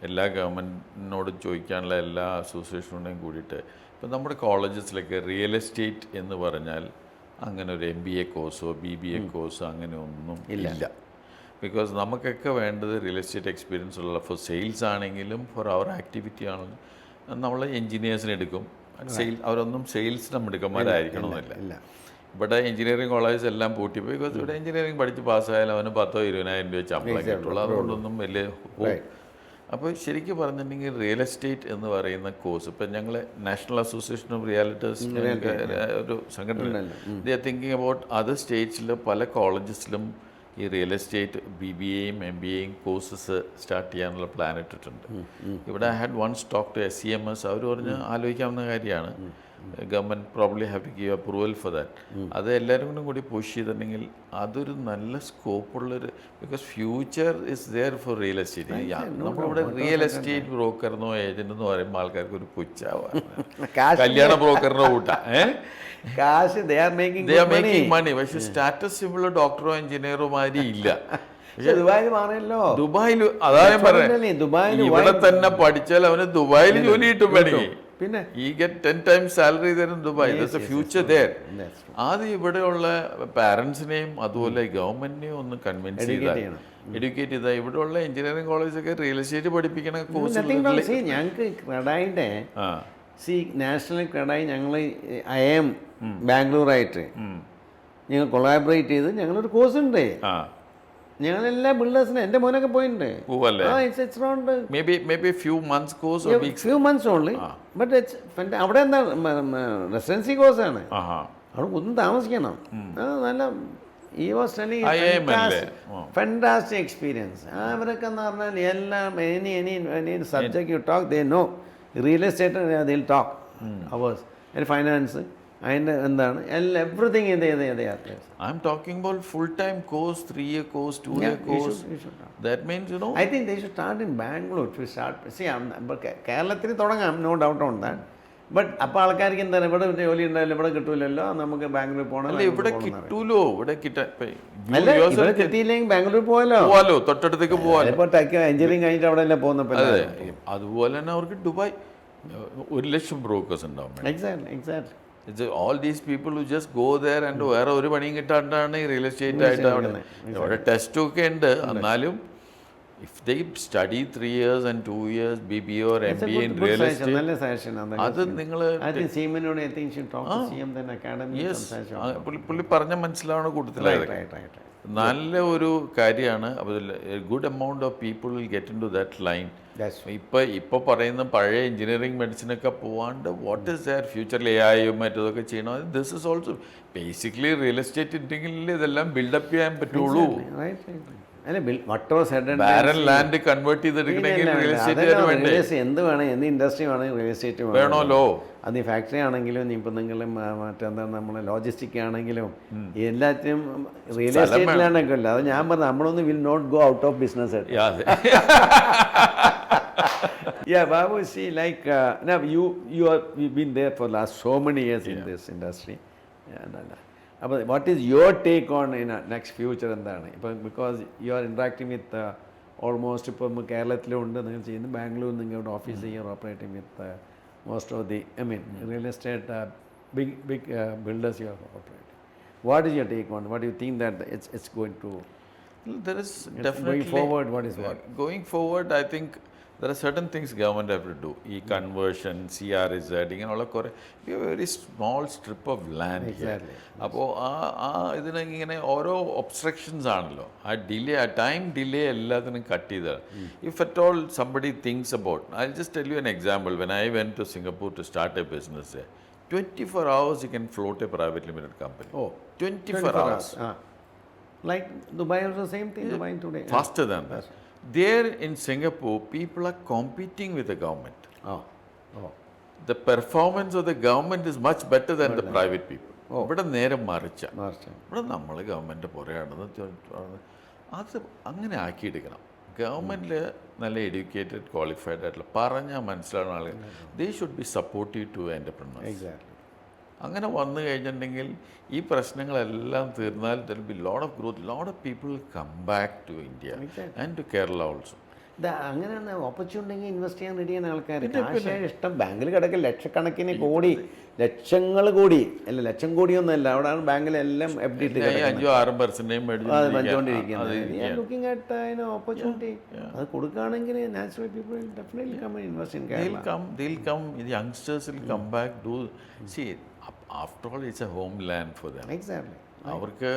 എല്ലാ ഗവൺമെൻറ്റിനോട് ചോദിക്കാനുള്ള എല്ലാ അസോസിയേഷനോടെയും കൂടിയിട്ട്, ഇപ്പം നമ്മുടെ കോളേജസിലൊക്കെ റിയൽ എസ്റ്റേറ്റ് എന്ന് പറഞ്ഞാൽ അങ്ങനെ ഒരു MBA കോഴ്സോ BBA കോഴ്സോ അങ്ങനെ ഒന്നും ഇല്ല. ബിക്കോസ് നമുക്കൊക്കെ വേണ്ടത് റിയൽ എസ്റ്റേറ്റ് എക്സ്പീരിയൻസ് ഉള്ള, ഫോർ സെയിൽസ് ആണെങ്കിലും ഫോർ അവർ ആക്ടിവിറ്റി ആണെങ്കിലും. നമ്മൾ എൻജിനീയേഴ്സിനെ എടുക്കും, അവരൊന്നും സെയിൽസിന് മിടുക്കന്മാരായിരിക്കണമെന്നില്ല. ഇവിടെ എഞ്ചിനീയറിംഗ് കോളേജസ് എല്ലാം പൂട്ടിപ്പോയി. ബിക്കോസ് ഇവിടെ എഞ്ചിനീയറിംഗ് പഠിച്ച് പാസ്സായാലും അവന് 10,000-20,000 രൂപ ശമ്പളം കിട്ടുള്ളൂ. അതുകൊണ്ടൊന്നും വലിയ അപ്പോൾ ശരിക്കും പറഞ്ഞിട്ടുണ്ടെങ്കിൽ റിയൽ എസ്റ്റേറ്റ് എന്ന് പറയുന്ന കോഴ്സ് ഇപ്പം ഞങ്ങൾ നാഷണൽ അസോസിയേഷൻ ഓഫ് റിയാലിറ്റേഴ്സ് ഒരു സംഘടന they are thinking about other സ്റ്റേറ്റ്സിൽ പല കോളേജസിലും ഈ റിയൽ എസ്റ്റേറ്റ് BBAയും MBAയും കോഴ്സസ് സ്റ്റാർട്ട് ചെയ്യാനുള്ള പ്ലാൻ ഇട്ടിട്ടുണ്ട്. ഇവിടെ I had once talk to SCMS. അവർ പറഞ്ഞ് ആലോചിക്കാവുന്ന കാര്യമാണ്. Government probably have to give approval for that. അത് എല്ലാവരും കൂടി പുഷ് ചെയ്തിട്ടുണ്ടെങ്കിൽ അതൊരു നല്ല സ്കോപ്പുള്ളൊരു, because future is there for real estate. നമ്മളിവിടെ റിയൽ എസ്റ്റേറ്റ് ബ്രോക്കറിനോ ഏജന്റ് എന്ന് പറയുമ്പോൾ ആൾക്കാർക്ക് ഒരു പുച്ഛാവാണ്. കല്യാണ ബ്രോക്കറിനോ കൂട്ടാ കാശ് they are making money. പക്ഷെ സ്റ്റാറ്റസ് സിമ്പിൾ ഡോക്ടറോ എഞ്ചിനീയറോ മാതിരി ഇല്ല. ദുബായിൽ മാറിയല്ലോ. ദുബായിൽ അതാ ഞാൻ പറഞ്ഞത്, ഇവിടെ തന്നെ പഠിച്ചാൽ അവന് ദുബായിൽ ജോലി കിട്ടും വേണമെങ്കിൽ. പിന്നെ ഈ ഗെറ്റ് 10 times സാലറി തരും Dubai. That's A future there. ആദ്യം ഇവിടെയുള്ള പാരൻസിനെയും അതുപോലെ ഗവൺമെന്റിനെയും ഒന്ന് കൺവിൻസ് ചെയ്താൽ, എഡ്യൂക്കേറ്റ് ചെയ്താൽ ഇവിടെയുള്ള എഞ്ചിനീയറിംഗ് കോളേജൊക്കെ റിയൽ എസ്റ്റേറ്റ് പഠിപ്പിക്കണ കോഴ്സ്. ഞങ്ങൾക്ക് ക്രെഡായിൻ്റെ നാഷണൽ ക്രെഡായി ഞങ്ങൾ IIM ബാംഗ്ലൂരായിട്ട് ഞങ്ങൾ കൊളാബറേറ്റ് ചെയ്ത് ഞങ്ങളൊരു കോഴ്സ് ഉണ്ട്. ഞങ്ങളെല്ലാ ബിൽഡേഴ്സിനും എൻ്റെ മോനൊക്കെ പോയിട്ടുണ്ട്. Few months only, but it's അവിടെ എന്താ റെസിഡൻസി കോഴ്സാണ്. അവിടെ ഒന്നും താമസിക്കണം. നല്ല ഫാന്റാസ്റ്റിക് എക്സ്പീരിയൻസ്. അവരൊക്കെ എന്ന് പറഞ്ഞാൽ എല്ലാം any subject you talk they know. Real estate they'll talk hours. Finance അതിൻ്റെ എന്താണ് everything I'm talking about full-time course, 3-year course, 2-year course. That means, you know, I think they should start in Bangalore. കേരളത്തിൽ തുടങ്ങാം, no doubt on that. But അപ്പോൾ ആൾക്കാർക്ക് എന്താണ് ഇവിടെ ജോലി ഉണ്ടാവില്ല, ഇവിടെ കിട്ടൂലല്ലോ, നമുക്ക് ബാംഗ്ലൂർ പോകണം. ഇവിടെ കിട്ടൂലോ, ഇവിടെ കിട്ടിയില്ലെങ്കിൽ ബാംഗ്ലൂർ പോകാലോ, തൊട്ടടുത്തേക്ക് പോകാലോ. ഇപ്പോൾ എഞ്ചിനീയറിംഗ് കഴിഞ്ഞിട്ട് അവിടെ അല്ലേ പോകുന്നപ്പോൾ. അതുപോലെ തന്നെ അവർക്ക് ദുബായ് 100,000 ബ്രോക്കേഴ്സ് ഉണ്ടാവും. Exactly. All these people who just go there and വേറെ ഒരു പണിയും കിട്ടാണ്ടാണ് ഈ റിയൽ എസ്റ്റേറ്റ് ആയിട്ട് അവിടെ ടെസ്റ്റ് ഒക്കെ ഉണ്ട്. എന്നാലും if they study 3 years and 2 years BBA or MBA in real estate, അത് നിങ്ങൾ പുള്ളി പറഞ്ഞ മനസ്സിലാവുന്ന കൂട്ടത്തിലായി നല്ല ഒരു കാര്യമാണ്. അപ്പോൾ good amount of people will get into that line. ഇപ്പോൾ പറയുന്ന പഴയ എഞ്ചിനീയറിംഗ് മെഡിസിനൊക്കെ പോവാണ്ട് വാട്ട് ഈസ് ദയർ ഫ്യൂച്ചറിൽ AI മറ്റതൊക്കെ ചെയ്യണം. This is also basically real estate ഉണ്ടെങ്കിൽ ഇതെല്ലാം ബിൽഡപ്പ് ചെയ്യാൻ പറ്റുള്ളൂ. ബാരൻ ലാൻഡ് കൺവേർട്ട് ചെയ്തെടുക്കണമെങ്കിൽ റിയൽ എസ്റ്റേറ്റ് വേണ്ടേ? എന്ത് വേണം, എന്ത് ഇൻഡസ്ട്രി വേണമെങ്കിൽ റിയൽ എസ്റ്റേറ്റ് വേണമല്ലോ. അത് ഈ ഫാക്ടറി ആണെങ്കിലും ഇപ്പം നിങ്ങൾ മറ്റെന്താണ് നമ്മളെ ലോജിസ്റ്റിക് ആണെങ്കിലും എല്ലാത്തിനും റിയൽ എസ്റ്റേറ്റിലാണൊക്കെ അല്ല. അത് ഞാൻ പറഞ്ഞു, നമ്മളൊന്നും will not go out of business. Yeah, Babu, see, like now you've been there for last so many years in this industry. But what is your take on next future എന്താണ്? ഇപ്പം because you are interacting with almost ഇപ്പം കേരളത്തിലുണ്ട്, നിങ്ങൾ ചെയ്യുന്നത് ബാംഗ്ലൂർ നിങ്ങളുടെ office you are operating with most of the real estate big builders you are operating. What is your take on? What do you think that it's going to? There is definitely going forward. What is what? Going forward, I think there are certain things government have to do. E-conversion, CRZ, ഇങ്ങനെയുള്ള കുറേ very small strip of land. അപ്പോൾ ഇതിന് ഇങ്ങനെ ഓരോ ഒബ്സ്ട്രക്ഷൻസ് ആണല്ലോ. ആ ടൈം ഡിലേ എല്ലാത്തിനും കട്ട് ചെയ്താണ്. If at all somebody thinks about, I just tell you an example. When I went to Singapore to start a business, 24 hours you can float a private limited company. 24 hours. Like Dubai is the same thing. Dubai today. Faster than that. There in Singapore, people are competing with the government. The performance of the government is much better than the private people. ഇവിടെ നേരെ മറിച്ച, ഇവിടെ നമ്മൾ ഗവൺമെൻറ് പുറയാണെന്ന് അത് അങ്ങനെ ആക്കിയെടുക്കണം. ഗവൺമെൻറ്റിൽ നല്ല എഡ്യൂക്കേറ്റഡ് ക്വാളിഫൈഡ് ആയിട്ടുള്ള പറഞ്ഞാൽ മനസ്സിലാവുന്ന ആളുകൾ, they should be supportive to entrepreneurs. അങ്ങനെ വന്നു കഴിഞ്ഞിട്ടുണ്ടെങ്കിൽ ഈ പ്രശ്നങ്ങളെല്ലാം തീർന്നാൽ there will be lot of growth, lot of people will come back to India and to Kerala also. അങ്ങനെയാണ് ഓപ്പർച്യൂണിറ്റി ഇൻവെസ്റ്റ് ചെയ്യാൻ റെഡിയാണ് ആൾക്കാർ. ഇഷ്ടം ബാങ്കിൽ കിടക്കുക ലക്ഷക്കണക്കിന് കോടി, ലക്ഷങ്ങൾ കോടി അല്ല, ലക്ഷം കോടിയൊന്നുമല്ല. അവിടെയാണ് ബാങ്കിലെല്ലാം FD ഓപ്പർച്യൂണിറ്റി. അത് കൊടുക്കുകയാണെങ്കിൽ natural people definitely come and invest in Kerala. They'll come, the youngsters will come back. See, after all it's a home land for them. Exactly. അവർക്ക്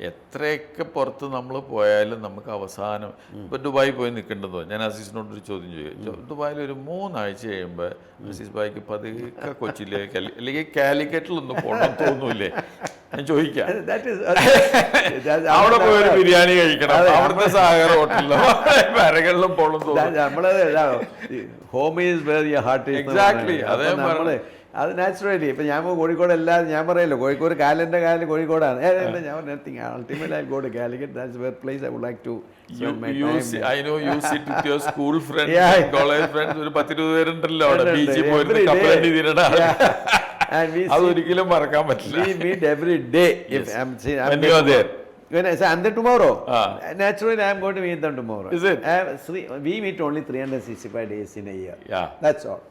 എത്രയൊക്കെ പുറത്ത് നമ്മൾ പോയാലും നമുക്ക് അവസാനം ഇപ്പോൾ ദുബായി പോയി നിൽക്കേണ്ടതോ, ഞാൻ അസീസിനോടൊരു ചോദ്യം ചോദിച്ചു. ദുബായിൽ ഒരു 3 ആഴ്ച കഴിയുമ്പോൾ അസീസ് ബായിക്ക് പതുക്കെ കൊച്ചിയിലേക്ക് അല്ലെങ്കിൽ കാലിക്കറ്റിലൊന്നും പോകണം തോന്നൂലേ? ഞാൻ ചോദിക്കാം. അവിടെ പോയൊരു ബിരിയാണി കഴിക്കണം, അവിടുത്തെ സാഗർ ഹോട്ടലിലോ വരകളിലും പോകണം തോന്നുന്നു. Home is where your heart is. Exactly. അതേ നമ്മള് അത് നാച്ചുറലി. ഇപ്പം ഞാൻ കോഴിക്കോട് എല്ലാവരും ഞാൻ പറയല്ലോ, കോഴിക്കോട് കാലിൻ്റെ കാലിൽ കോഴിക്കോടാണ്. ഞാൻ nothing ultimate I go to Calicut. That's where place I would like to spend my time. I know you sit with your school friends and college friends. ഒരു 10-20 പേരുണ്ടല്ലോ അവിടെ ബീച്ചിൽ പോയിട്ട് കപ്പലണ്ടി തിരണ. അതൊരിക്കലും മറക്കാൻ പറ്റില്ല. We meet every day. If I'm when you are there. When I say, and then tomorrow, naturally I am going to meet them tomorrow. Is it? We meet only 365 days in a year. Yeah. That's all.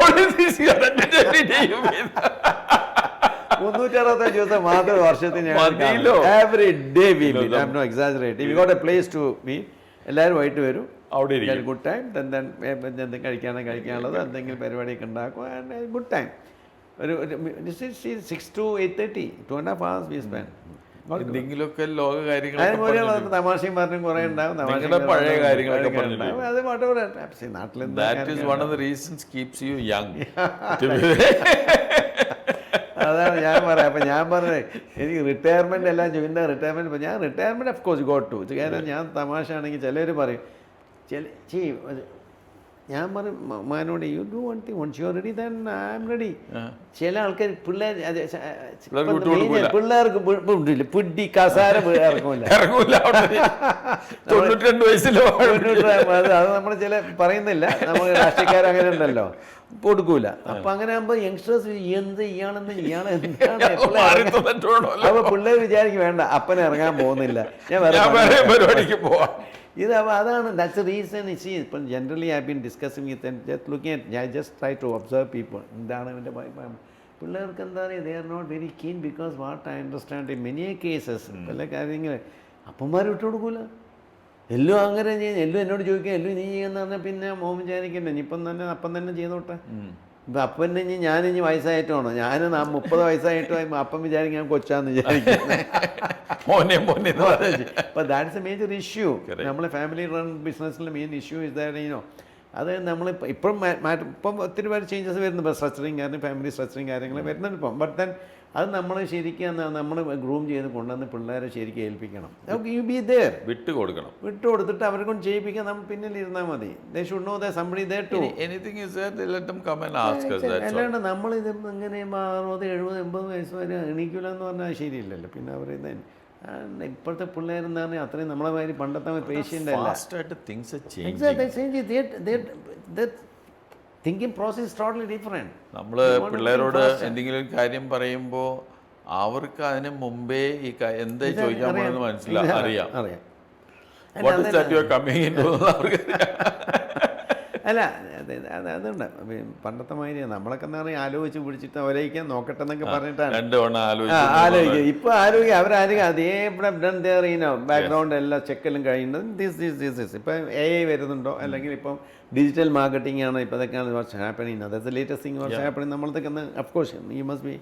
Only this year, that is every day you meet. 365 ദിവസം മാത്രം വർഷത്തിൽ every day we meet. I am not exaggerating. We got a place to meet. എല്ലാവരും വൈകിട്ട് വരും, അവിടെ ഗുഡ് ടൈം. എന്തെങ്കിലും കഴിക്കാനുള്ളത് എന്തെങ്കിലും പരിപാടിയൊക്കെ ഉണ്ടാക്കും. And good time. ഒരു 6 to 8:30, 2.5 hours we spend. എന്തെങ്കിലുമൊക്കെ ലോക കാര്യങ്ങൾ തമാശയും പറഞ്ഞും കുറെ ഉണ്ടാവും. പഴയ കാര്യങ്ങളൊക്കെ അത് നാട്ടിൽ That is one of the reasons keeps you young. അതാണ് ഞാൻ പറയാം. അപ്പം ഞാൻ പറഞ്ഞത് എനിക്ക് റിട്ടയർമെൻറ്റ് എല്ലാം ചോദിക്കുന്ന റിട്ടയർമെൻറ്റ്. ഞാൻ retirement of course got to. കാരണം ഞാൻ തമാശ ആണെങ്കിൽ ചിലർ പറയും ഞാൻ പറയും മാനോട് you do one thing once you are ready then I am ready. ചില ആൾക്കാർ പിള്ളേർക്ക് പിടി കസാര ഇറങ്ങൂല. 92 വയസ്സിലോ അത് നമ്മൾ ചില പറയുന്നില്ല. നമ്മൾ രാഷ്ട്രീയക്കാർ അങ്ങനെ ഉണ്ടല്ലോ, കൊടുക്കൂല. അപ്പൊ അങ്ങനെ ആകുമ്പോ യങ്സ്റ്റേഴ്സ് ഇയാളെന്താണ് അപ്പൊ പിള്ളേർ വിചാരിക്കും വേണ്ട അപ്പനെ ഇറങ്ങാൻ പോകുന്നില്ല, ഞാൻ വേറെ പരിപാടിക്ക് പോവാം. ഇത് അതാണ് ദാറ്റ്സ് എ റീസൺ. ഇപ്പം generally I been discussing with just looking at ഞാൻ just try to observe people. എന്താണ് ഇവൻ്റെ പിള്ളേർക്ക് എന്താ പറയുക, they are not very keen because what I understand in many cases പല കാര്യങ്ങൾ അപ്പന്മാർ വിട്ടു കൊടുക്കൂല. എല്ലാം അങ്ങനെ ചെയ്യുന്നു. എല്ലാം എന്നോട് ചോദിക്കുക എല്ലാം നീ ചെയ്യുന്ന പറഞ്ഞാൽ പിന്നെ മോൻ വിചാരിക്കണ്ടേ ഇപ്പം തന്നെ അപ്പം തന്നെ ചെയ്തോട്ടെ. ഇപ്പം അപ്പം ഞാനിനി വയസ്സായിട്ടാണോ, ഞാൻ 30 വയസ്സായിട്ടോ അപ്പം വിചാരിക്കും ഞാൻ കൊച്ചാന്ന് വിചാരിക്കുന്നത്. അപ്പോൾ ദാറ്റ്സ് എ മേജർ ഇഷ്യൂ. നമ്മളെ ഫാമിലി റൺ ബിസിനസ്സിലെ മെയിൻ ഇഷ്യൂ ഇസ് ദാറ്റ് അത് നമ്മളിപ്പോൾ ഇപ്പം ഒത്തിരി പേര് ചേഞ്ചസ് വരുന്നുണ്ട്. ഇപ്പോൾ സ്ട്രക്ചറിങ് കാരണം ഫാമിലി സ്ട്രക്ചറിങ് കാര്യങ്ങൾ വരുന്നുണ്ട് ഇപ്പം. ബട്ട് ദെൻ അത് നമ്മൾ ശരിക്കും നമ്മൾ ഗ്രൂം ചെയ്ത് കൊണ്ടുവന്ന് പിള്ളേരെ ശരിക്കും ഏൽപ്പിക്കണം. U be there. വിട്ട് കൊടുത്തിട്ട് അവരെ കൊണ്ട് ചെയ്യിപ്പിക്കാൻ നമ്മൾ പിന്നിൽ ഇരുന്നാൽ മതി. They should know that somebody there too. അല്ലാണ്ട് നമ്മളിത് ഇങ്ങനെ 60, 70, 80 വയസ്സ് വരെ എണീക്കില്ല എന്ന് പറഞ്ഞാൽ ശരിയില്ലല്ലോ. പിന്നെ അവർ ഇപ്പോഴത്തെ പിള്ളേരെന്താണ് അത്രയും നമ്മളെ മാതിരി പണ്ടത്തെ പേഷ്യൻ്റ് അല്ല. Thinking process totally different. നമ്മൾ പിള്ളേരോട് എന്തെങ്കിലും കാര്യം പറയുമ്പോൾ അവർക്ക് അതിന് മുമ്പേ ഈ എന്താ ചോദിക്കാൻ പോകുന്നത് മനസ്സിലാവും, അറിയാം. അല്ല അതുണ്ട്. പണ്ടത്തെ മാതിരി നമ്മളൊക്കെ എന്താ പറയുക ആലോചിച്ച് പിടിച്ചിട്ട് അവരേക്കാൻ നോക്കട്ടെ എന്നൊക്കെ പറഞ്ഞിട്ടാണ് ആലോചിക്കുക. ഇപ്പൊ ആലോചിക്കുക അവരാരും അതേ ബാക്ക്ഗ്രൗണ്ട് എല്ലാം ചെക്കെല്ലാം കഴിയുന്നത്. ദിസ് ഇപ്പം AI വരുന്നുണ്ടോ, അല്ലെങ്കിൽ ഇപ്പം ഡിജിറ്റൽ മാർക്കറ്റിംഗ് ആണ് ഇപ്പോൾ ഇതൊക്കെയാണ് what's happening. That's the latest thing what's happening. നമ്മളതൊക്കെ അഫ്കോഴ്സ് യു മസ്റ്റ് ബി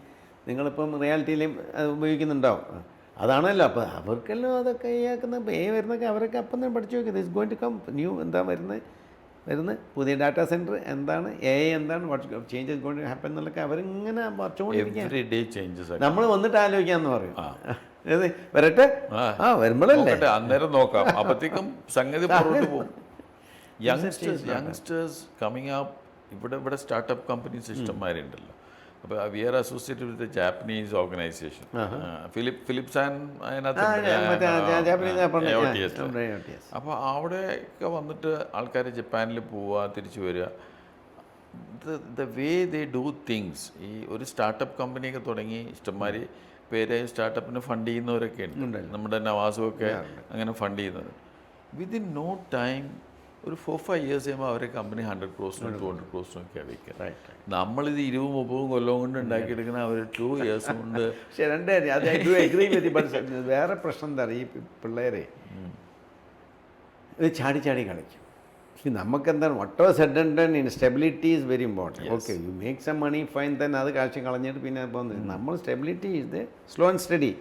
നിങ്ങളിപ്പം റിയാലിറ്റിയിലും അത് ഉപയോഗിക്കുന്നുണ്ടാവും. അതാണല്ലോ അപ്പോൾ അവർക്കെല്ലാം അതൊക്കെ ആക്കുന്ന AI വരുന്നൊക്കെ അവരൊക്കെ അപ്പം തന്നെ പഠിച്ചു നോക്കി. This going to come new എന്താ വരുന്നത് പുതിയ ഡാറ്റാ സെൻറ്റർ എന്താണ്, AI എന്താണ്, what changes going to happen എന്നുള്ളതൊക്കെ അവരിങ്ങനെ വർഷോണ്ടിരിക്കുക. നമ്മൾ വന്നിട്ട് ആലോചിക്കാമെന്ന് പറയും. വരട്ടെ വരുമ്പോഴല്ലേ അന്നേരം നോക്കാം. അപ്പത്തേക്കും സംഗതി പുറകോട്ട് പോകും. യങ്സ്റ്റേഴ്സ് കമ്മിങ് അപ്പ് ഇവിടെ സ്റ്റാർട്ടപ്പ് കമ്പനീസ് ഇഷ്ടംമാരുണ്ടല്ലോ. അപ്പോൾ we are associated with Japanese organisation. Philips അപ്പോൾ അവിടെയൊക്കെ വന്നിട്ട് ആൾക്കാർ ജപ്പാനിൽ പോവുക, തിരിച്ചു വരിക. The way they do things. ഈ ഒരു സ്റ്റാർട്ടപ്പ് കമ്പനിയൊക്കെ തുടങ്ങി ഇഷ്ടംമാർ പേര് സ്റ്റാർട്ടപ്പിന് ഫണ്ട് ചെയ്യുന്നവരൊക്കെ ഉണ്ട്. നമ്മുടെ നവാസുമൊക്കെ അങ്ങനെ ഫണ്ട് ചെയ്യുന്നത്. വിതിൻ നോ ടൈം ഒരു 4-5 years കഴിയുമ്പോൾ അവരെ കമ്പനി 100 crores 200 crores ഒക്കെ വയ്ക്കുക. നമ്മളിത് 20-30 കൊല്ലം കൊണ്ട് ഉണ്ടാക്കിയെടുക്കുന്ന അവർ 2 years കൊണ്ട്. വേറെ പ്രശ്നം എന്താ പറയുക, ഈ പിള്ളേരെ ചാടി കളിക്കും. നമുക്കെന്താണ് ഒട്ടോ സെഡൻ stability is very important. Okay, you make some money fine, തന്നെ അത് കാശ് കളഞ്ഞിട്ട് പിന്നെ പോകുന്നത്. നമ്മൾ stability is the slow and steady.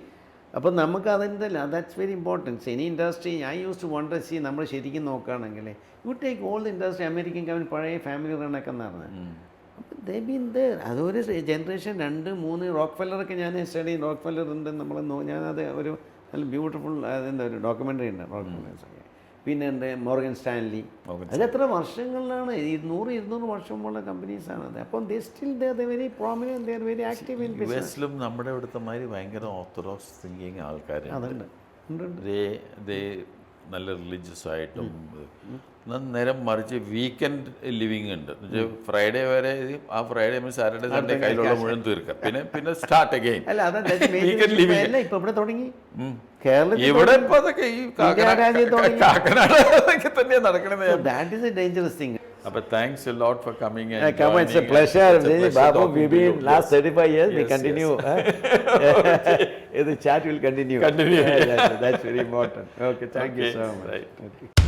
അപ്പോൾ നമുക്ക് അതിൻ്റെ that's very important. Any industry I use to wonder see, നമ്മൾ ശരിക്കും നോക്കുകയാണെങ്കിൽ you take all the industry, American company പഴയ ഫാമിലി റണ്ണൊക്കെ എന്നാണ്. അപ്പോൾ ദേ ബീൻ ദർ. അതൊരു ജനറേഷൻ 2, 3 റോക്ക് ഫെല്ലറൊക്കെ ഞാൻ സ്റ്റഡി, റോക്ക് ഫെല്ലർ ഉണ്ട് നമ്മൾ ഞാനത് ഒരു നല്ല ബ്യൂട്ടിഫുൾ അതെന്താ ഒരു ഡോക്യുമെൻ്ററി ഉണ്ട് റോക്ക് ഫെല്ലേഴ്സൊക്കെ. പിന്നെ ഉണ്ട് മോർഗൻ സ്റ്റാൻലി. അതെത്ര വർഷങ്ങളിലാണ്, 100-200 വർഷമുള്ള കമ്പനീസാണ് അത്. അപ്പം they still they very prominent, they are very active in business. യുഎസിലും നമ്മുടെ ഇവിടുത്തെ മാതിരി ഭയങ്കര ഓർത്തഡോക്സ് തിങ്കിങ് ആൾക്കാർ നല്ല റിലീജിയസ് ആയിട്ടും നേരം മറിച്ച് വീക്കെൻഡ് ലിവിങ് ഉണ്ട്. ഫ്രൈഡേ വരെ ആ ഫ്രൈഡേ സാറ്റർഡേ സൺഡേ കയ്യിലുള്ള മുഴുവൻ തീർക്കാം, പിന്നെ സ്റ്റാർട്ട് അഗൈൻ വീക്കെൻഡ് ലിവിങ്. ഇപ്പൊ ഇവിടെ തുടങ്ങി ഇവിടെ ഇപ്പൊ അതൊക്കെ ഈ കാക്കനാടൊക്കെ തന്നെയാണ് നടക്കണത്. That is A dangerous thing. But thanks a lot for coming and come. It's a pleasure. Babu, we've been last 35 years. We continue. The chat will continue. Continue. That's very important. Okay, thank you so much. Right. Okay.